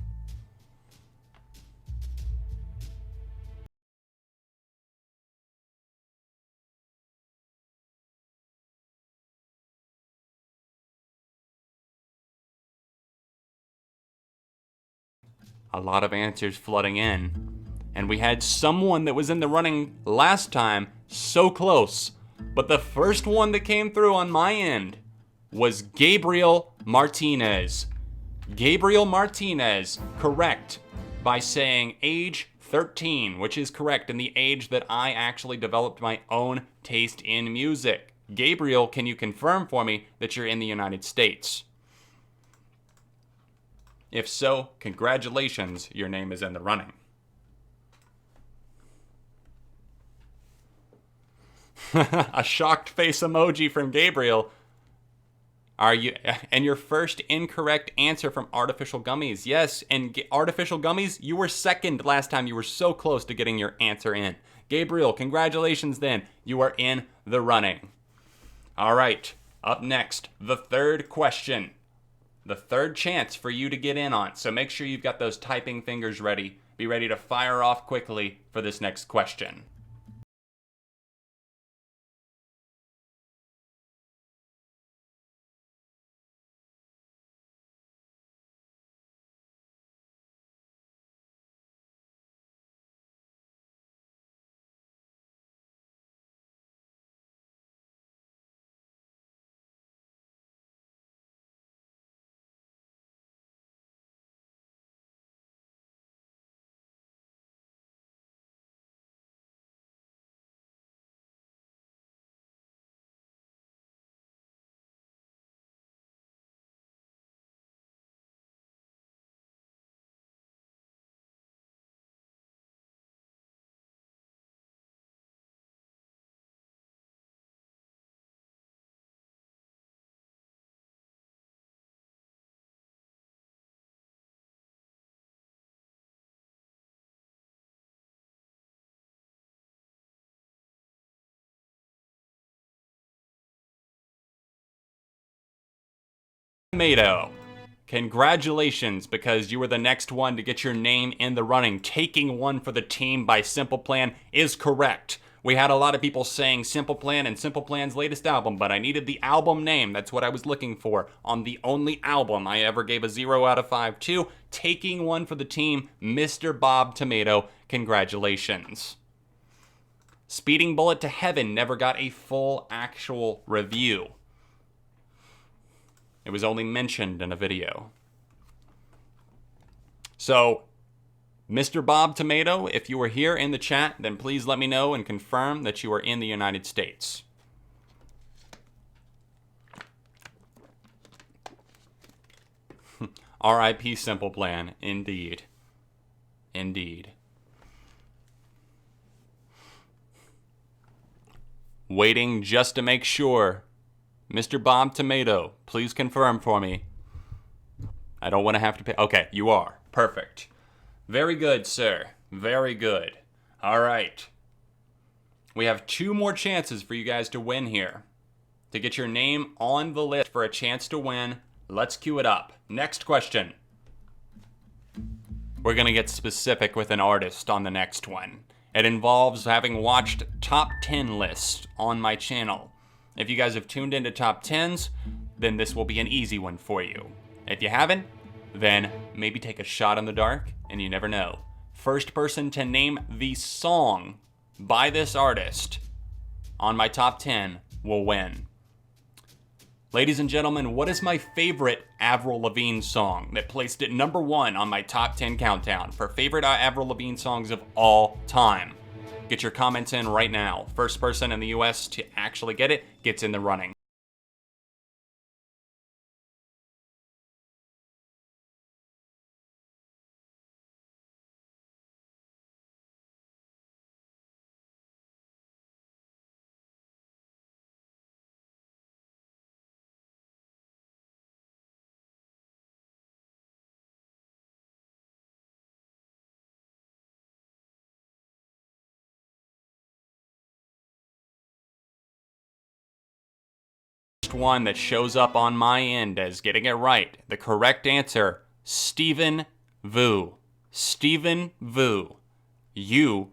A lot of answers flooding in. And we had someone that was in the running last time, so close. But the first one that came through on my end was Gabriel Martinez. Gabriel Martinez, correct, by saying age 13, which is correct, in the age that I actually developed my own taste in music. Gabriel, can you confirm for me that you're in the United States? If so, congratulations, your name is in the running. A shocked face emoji from Gabriel. And your first incorrect answer from Artificial Gummies. Yes, and Artificial Gummies, you were second last time. You were so close to getting your answer in. Gabriel, congratulations then. You are in the running. All right, up next, the third question. The third chance for you to get in on. So make sure you've got those typing fingers ready. Be ready to fire off quickly for this next question. Tomato. Congratulations, because you were the next one to get your name in the running. Taking one for the team by Simple Plan is correct. We had a lot of people saying Simple Plan and Simple Plan's latest album, but I needed the album name. That's what I was looking for on the only album I ever gave a 0 out of 5 to. Taking one for the team, Mr. Bob Tomato. Congratulations. Speeding Bullet to Heaven never got a full actual review. It was only mentioned in a video. So, Mr. Bob Tomato, if you were here in the chat, then please let me know and confirm that you are in the United States. R.I.P. Simple Plan, indeed. Indeed. Waiting just to make sure. Mr. Bob Tomato, please confirm for me. I don't want to have to pay. Okay, you are. Perfect. Very good, sir. Very good. All right. We have 2 more chances for you guys to win here. To get your name on the list for a chance to win, let's cue it up. Next question. We're going to get specific with an artist on the next one. It involves having watched top 10 lists on my channel. If you guys have tuned into top 10s, then this will be an easy one for you. If you haven't, then maybe take a shot in the dark, and you never know. First person to name the song by this artist on my top 10 will win. Ladies and gentlemen, what is my favorite Avril Lavigne song that placed it number 1 on my top 10 countdown for favorite Avril Lavigne songs of all time? Get your comments in right now. First person in the US to actually get it gets in the running. One that shows up on my end as getting it right. The correct answer, Stephen Vu. Stephen Vu. You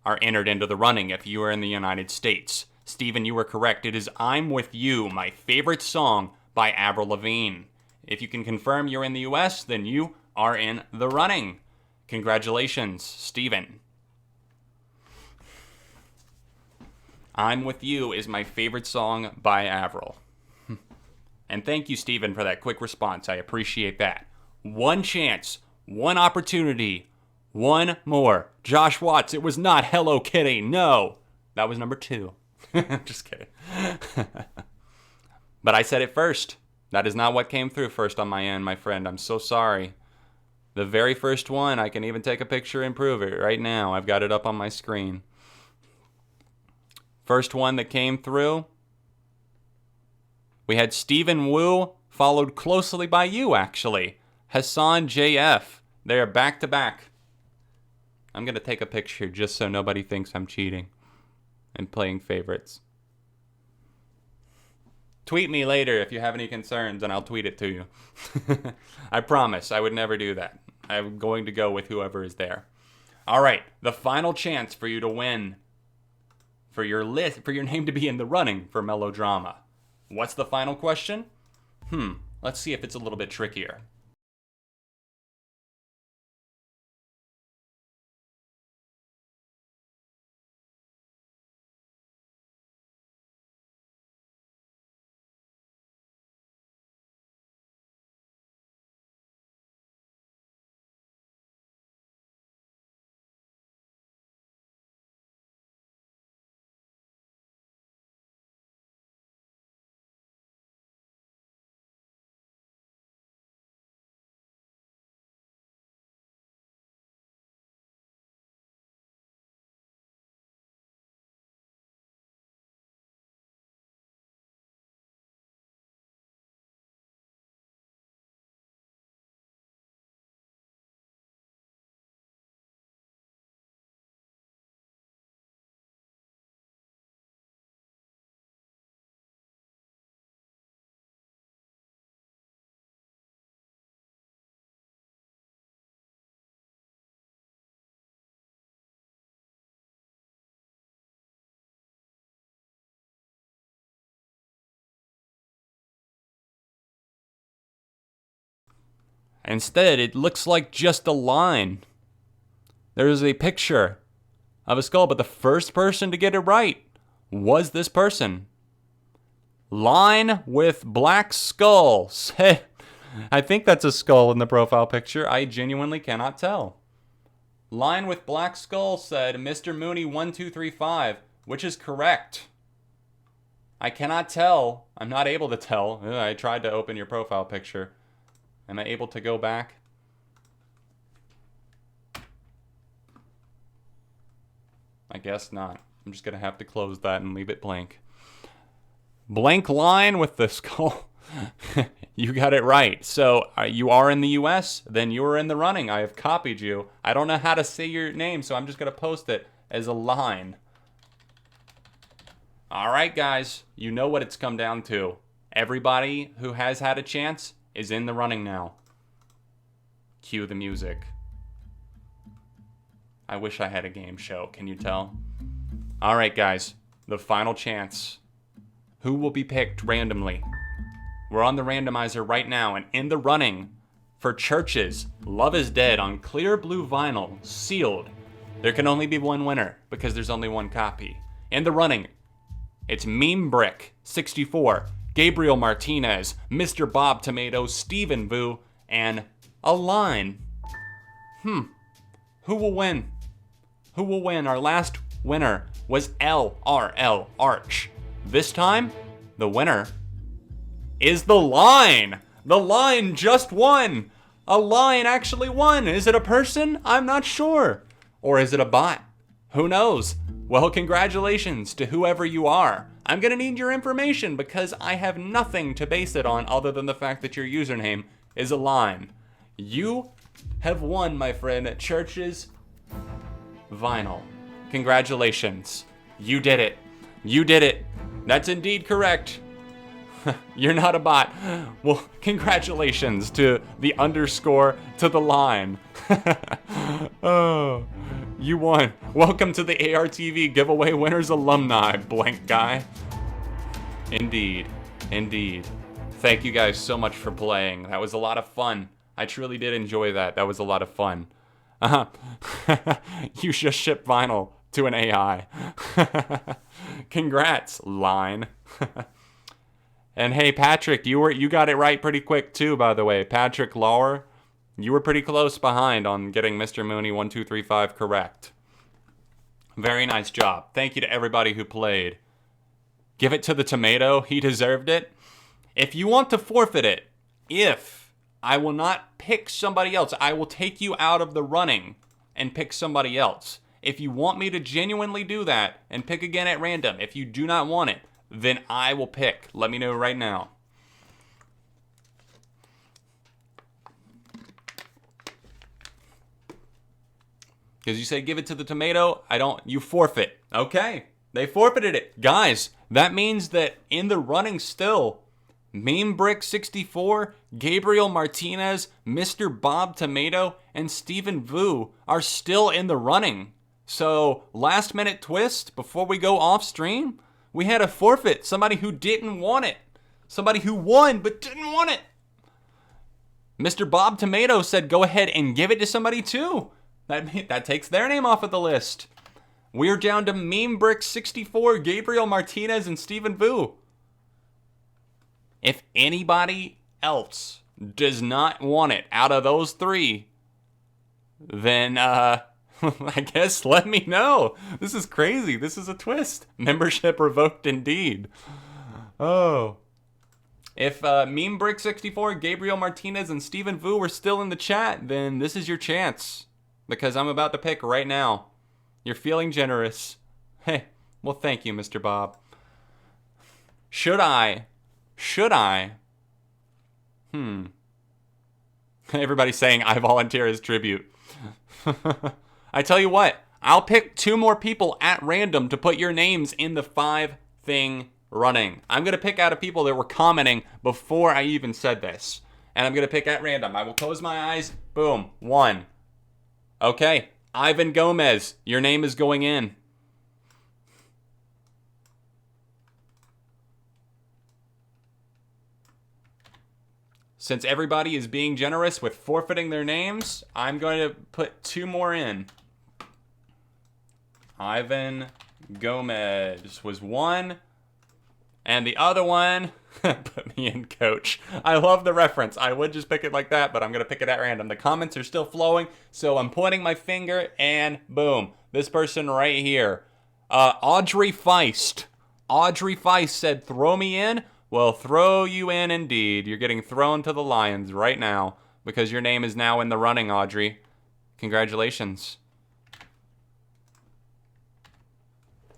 are entered into the running if you are in the United States. Stephen, you were correct. It is I'm With You, my favorite song by Avril Lavigne. If you can confirm you're in the US, then you are in the running. Congratulations, Stephen. I'm With You is my favorite song by Avril. And thank you, Stephen, for that quick response. I appreciate that. One chance, one opportunity, one more. Josh Watts, it was not Hello Kitty. No, that was number 2. Just kidding. But I said it first. That is not what came through first on my end, my friend. I'm so sorry. The very first one, I can even take a picture and prove it right now. I've got it up on my screen. First one that came through, we had Stephen Wu, followed closely by you, actually. Hassan JF. They are back to back. I'm going to take a picture just so nobody thinks I'm cheating and playing favorites. Tweet me later if you have any concerns, and I'll tweet it to you. I promise, I would never do that. I'm going to go with whoever is there. All right, the final chance for you to win, for your name to be in the running for melodrama. What's the final question? Let's see if it's a little bit trickier. Instead, it looks like just a line. There's a picture of a skull, but the first person to get it right was this person. Line with black skull. I think that's a skull in the profile picture. I genuinely cannot tell. Line with black skull said Mr. Mooney 1235, which is correct. I cannot tell. I'm not able to tell. I tried to open your profile picture. Am I able to go back? I guess not. I'm just going to have to close that and leave it blank. Blank line with the skull. You got it right. So you are in the US, then you are in the running. I have copied you. I don't know how to say your name, so I'm just going to post it as a line. All right, guys. You know what it's come down to. Everybody who has had a chance is in the running now. Cue the music. I wish I had a game show, can you tell? All right, guys, the final chance. Who will be picked randomly? We're on the randomizer right now, and in the running for Church's Love is Dead on clear blue vinyl, sealed. There can only be one winner because there's only one copy. In the running, it's Meme Brick 64, Gabriel Martinez, Mr. Bob Tomato, Stephen Vu, and a line. Who will win? Who will win? Our last winner was LRL Arch. This time, the winner is the Line. The Line just won. A Line actually won. Is it a person? I'm not sure. Or is it a bot? Who knows? Well, congratulations to whoever you are. I'm gonna need your information because I have nothing to base it on other than the fact that your username is a Line. You have won, my friend, Church's vinyl. Congratulations. You did it. You did it. That's indeed correct. You're not a bot. Well, congratulations to the underscore to the Line. Oh, you won. Welcome to the ARTV giveaway winners alumni, blank guy. Indeed. Indeed. Thank you guys so much for playing. That was a lot of fun. I truly did enjoy that. That was a lot of fun. You just shipped vinyl to an AI. Congrats, Line. And hey, Patrick, you got it right pretty quick too, by the way. Patrick Lauer, you were pretty close behind on getting Mr. Mooney 1235 correct. Very nice job. Thank you to everybody who played. Give it to the tomato. He deserved it. If you want to forfeit it, I will not pick somebody else. I will take you out of the running and pick somebody else. If you want me to genuinely do that and pick again at random, if you do not want it, then I will pick. Let me know right now. Because you said give it to the tomato, you forfeit. Okay, they forfeited it. Guys, that means that in the running still, Meme Brick 64, Gabriel Martinez, Mr. Bob Tomato, and Stephen Vu are still in the running. So, last minute twist, before we go off stream, we had a forfeit. Somebody who didn't want it. Somebody who won but didn't want it. Mr. Bob Tomato said go ahead and give it to somebody too. That takes their name off of the list. We're down to Meme Brick 64, Gabriel Martinez, and Stephen Vu. If anybody else does not want it out of those three, then I guess let me know. This is crazy. This is a twist. Membership revoked indeed. Oh. If Meme Brick 64, Gabriel Martinez, and Stephen Vu were still in the chat, then this is your chance. Because I'm about to pick right now. You're feeling generous. Hey, well, thank you, Mr. Bob. Should I? Everybody's saying I volunteer as tribute. I tell you what, I'll pick 2 more people at random to put your names in the 5-thing running. I'm going to pick out of people that were commenting before I even said this. And I'm going to pick at random. I will close my eyes. Boom. 1. Okay. Ivan Gomez, your name is going in. Since everybody is being generous with forfeiting their names, I'm going to put 2 more in. Ivan Gomez was 1. And the other one, put me in, coach. I love the reference. I would just pick it like that, but I'm going to pick it at random. The comments are still flowing, so I'm pointing my finger, and boom. This person right here. Audrey Feist. Audrey Feist said, throw me in. Well, throw you in indeed. You're getting thrown to the lions right now because your name is now in the running, Audrey. Congratulations.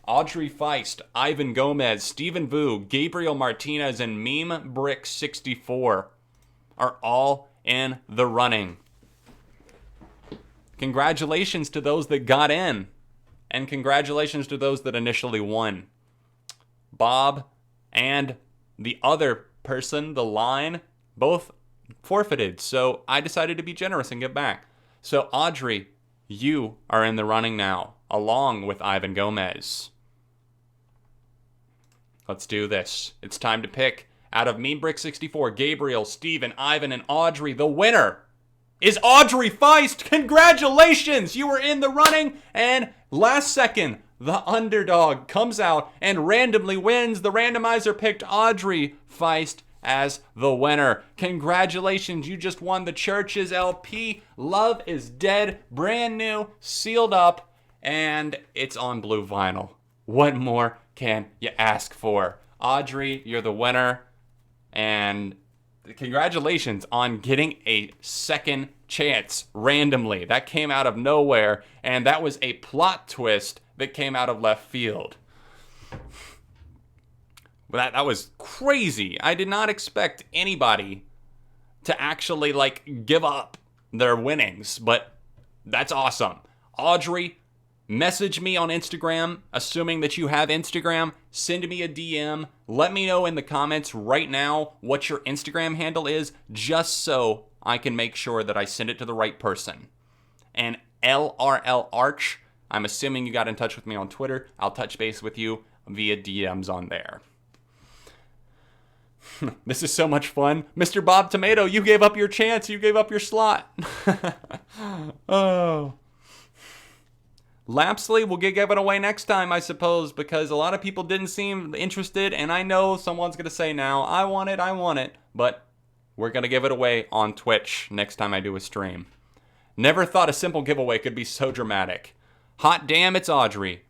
Audrey Feist, Ivan Gomez, Stephen Vu, Gabriel Martinez, and Meme Brick 64 are all in the running. Congratulations to those that got in, and congratulations to those that initially won. Bob and the other person, the Line, both forfeited, so I decided to be generous and give back. So Audrey, you are in the running now, along with Ivan Gomez. Let's do this. It's time to pick out of Meme Brick 64, Gabriel, Steven, Ivan, and Audrey. The winner is Audrey Feist. Congratulations! You were in the running, and last second, the underdog comes out and randomly wins. The randomizer picked Audrey Feist as the winner. Congratulations, you just won the Church's LP. Love is Dead, brand new, sealed up, and it's on blue vinyl. What more can you ask for? Audrey, you're the winner, and congratulations on getting a second chance randomly. That came out of nowhere, and that was a plot twist that came out of left field. That was crazy. I did not expect anybody to actually give up their winnings, but that's awesome. Audrey, message me on Instagram, assuming that you have Instagram. Send me a DM. Let me know in the comments right now what your Instagram handle is, just so I can make sure that I send it to the right person. And LRL Arch, I'm assuming you got in touch with me on Twitter. I'll touch base with you via DMs on there. This is so much fun. Mr. Bob Tomato, you gave up your chance. You gave up your slot. Oh. Lapsley will get given away next time, I suppose, because a lot of people didn't seem interested, and I know someone's going to say now, I want it, but we're going to give it away on Twitch next time I do a stream. Never thought a simple giveaway could be so dramatic. Hot damn, it's Audrey.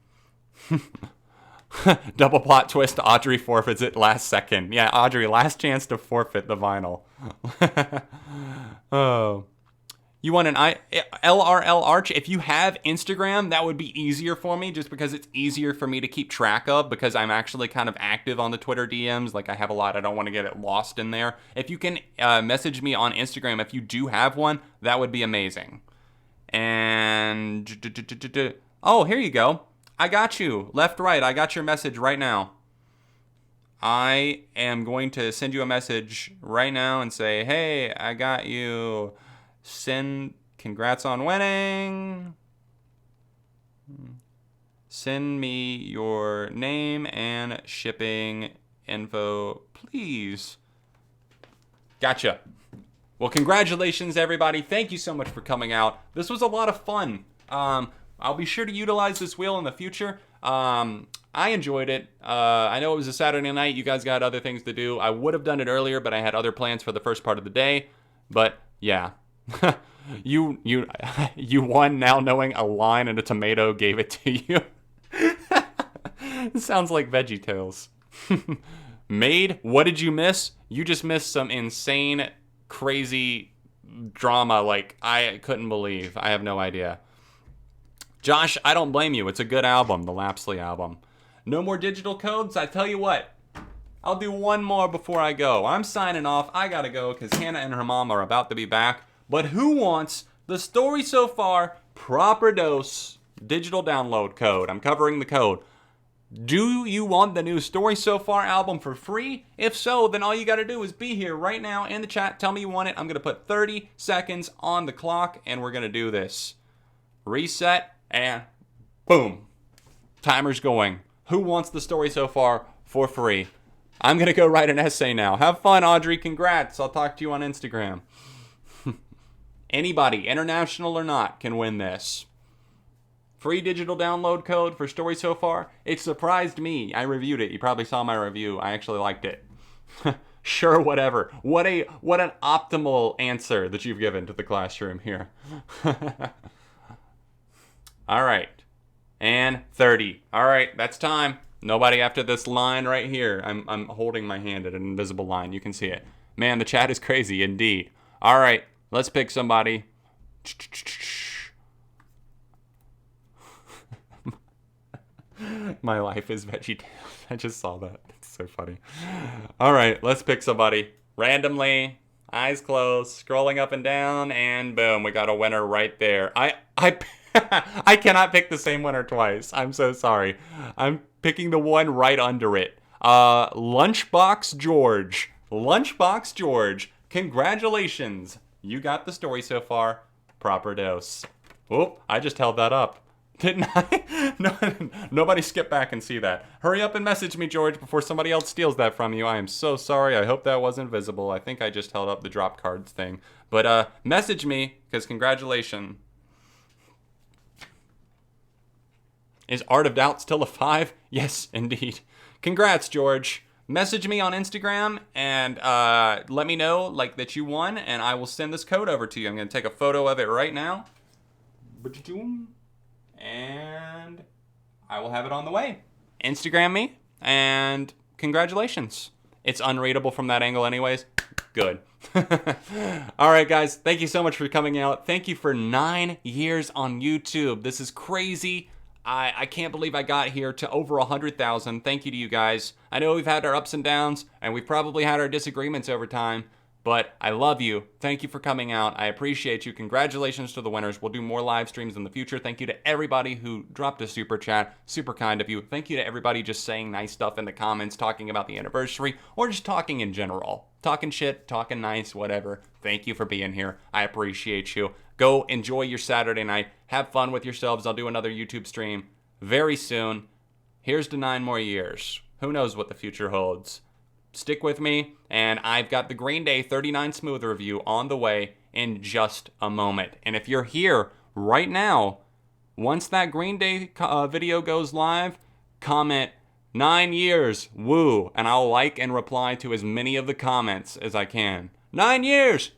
Double plot twist, Audrey forfeits it last second. Yeah, Audrey, last chance to forfeit the vinyl. Oh. You want an LRL Arch? If you have Instagram, that would be easier for me, just because it's easier for me to keep track of, because I'm actually kind of active on the Twitter DMs. I have a lot. I don't want to get it lost in there. If you can message me on Instagram, if you do have one, that would be amazing. And oh, here you go. I got you. Left, right. I got your message right now. I am going to send you a message right now and say, hey, I got you. Send congrats on winning. Send me your name and shipping info, please. Gotcha. Well, congratulations, everybody. Thank you so much for coming out. This was a lot of fun. I'll be sure to utilize this wheel in the future. I enjoyed it. I know it was a Saturday night. You guys got other things to do. I would have done it earlier, but I had other plans for the first part of the day. But yeah. you won now knowing a line and a tomato gave it to you. It sounds like VeggieTales. Made, what did you miss? You just missed some insane, crazy drama I couldn't believe. I have no idea. Josh, I don't blame you. It's a good album, the Lapsley album. No more digital codes? I tell you what, I'll do one more before I go. I'm signing off. I gotta go because Hannah and her mom are about to be back. But who wants the story so far, proper dose, digital download code? I'm covering the code. Do you want the new Story So Far album for free? If so, then all you gotta do is be here right now in the chat. Tell me you want it. I'm gonna put 30 seconds on the clock and we're gonna do this. Reset and boom. Timer's going. Who wants the Story So Far for free? I'm gonna go write an essay now. Have fun, Audrey. Congrats. I'll talk to you on Instagram. Anybody, international or not, can win this. Free digital download code for Story So Far. It surprised me. I reviewed it. You probably saw my review. I actually liked it. Sure, whatever. What an optimal answer that you've given to the classroom here. All right. And 30. All right, that's time. Nobody after this line right here. I'm holding my hand at an invisible line. You can see it. Man, the chat is crazy indeed. All right, let's pick somebody. My life is VeggieTales. I just saw that. It's so funny. All right, let's pick somebody. Randomly, eyes closed, scrolling up and down, and boom, we got a winner right there. I cannot pick the same winner twice. I'm so sorry. I'm picking the one right under it. Lunchbox George. Lunchbox George. Congratulations. You got the Story So Far. Proper dose. Oop, I just held that up. Didn't I? No, nobody skip back and see that. Hurry up and message me, George, before somebody else steals that from you. I am so sorry. I hope that wasn't visible. I think I just held up the drop cards thing. But message me, because congratulations. Is Art of Doubt still a 5? Yes, indeed. Congrats, George. Message me on Instagram and let me know that you won, and I will send this code over to you. I'm going to take a photo of it right now. and I will have it on the way. Instagram me, and congratulations. It's unreadable from that angle anyways. Good. All right, guys. Thank you so much for coming out. Thank you for 9 years on YouTube. This is crazy. I can't believe I got here to over 100,000. Thank you to you guys. I know we've had our ups and downs, and we've probably had our disagreements over time, but I love you. Thank you for coming out. I appreciate you. Congratulations to the winners. We'll do more live streams in the future. Thank you to everybody who dropped a super chat. Super kind of you. Thank you to everybody just saying nice stuff in the comments, talking about the anniversary, or just talking in general. Talking shit, talking nice, whatever. Thank you for being here. I appreciate you. Go enjoy your Saturday night. Have fun with yourselves. I'll do another YouTube stream very soon. Here's to 9 more years. Who knows what the future holds? Stick with me, and I've got the Green Day 39 Smooth review on the way in just a moment. And if you're here right now, once that Green Day video goes live, comment 9 years, woo, and I'll like and reply to as many of the comments as I can. 9 years,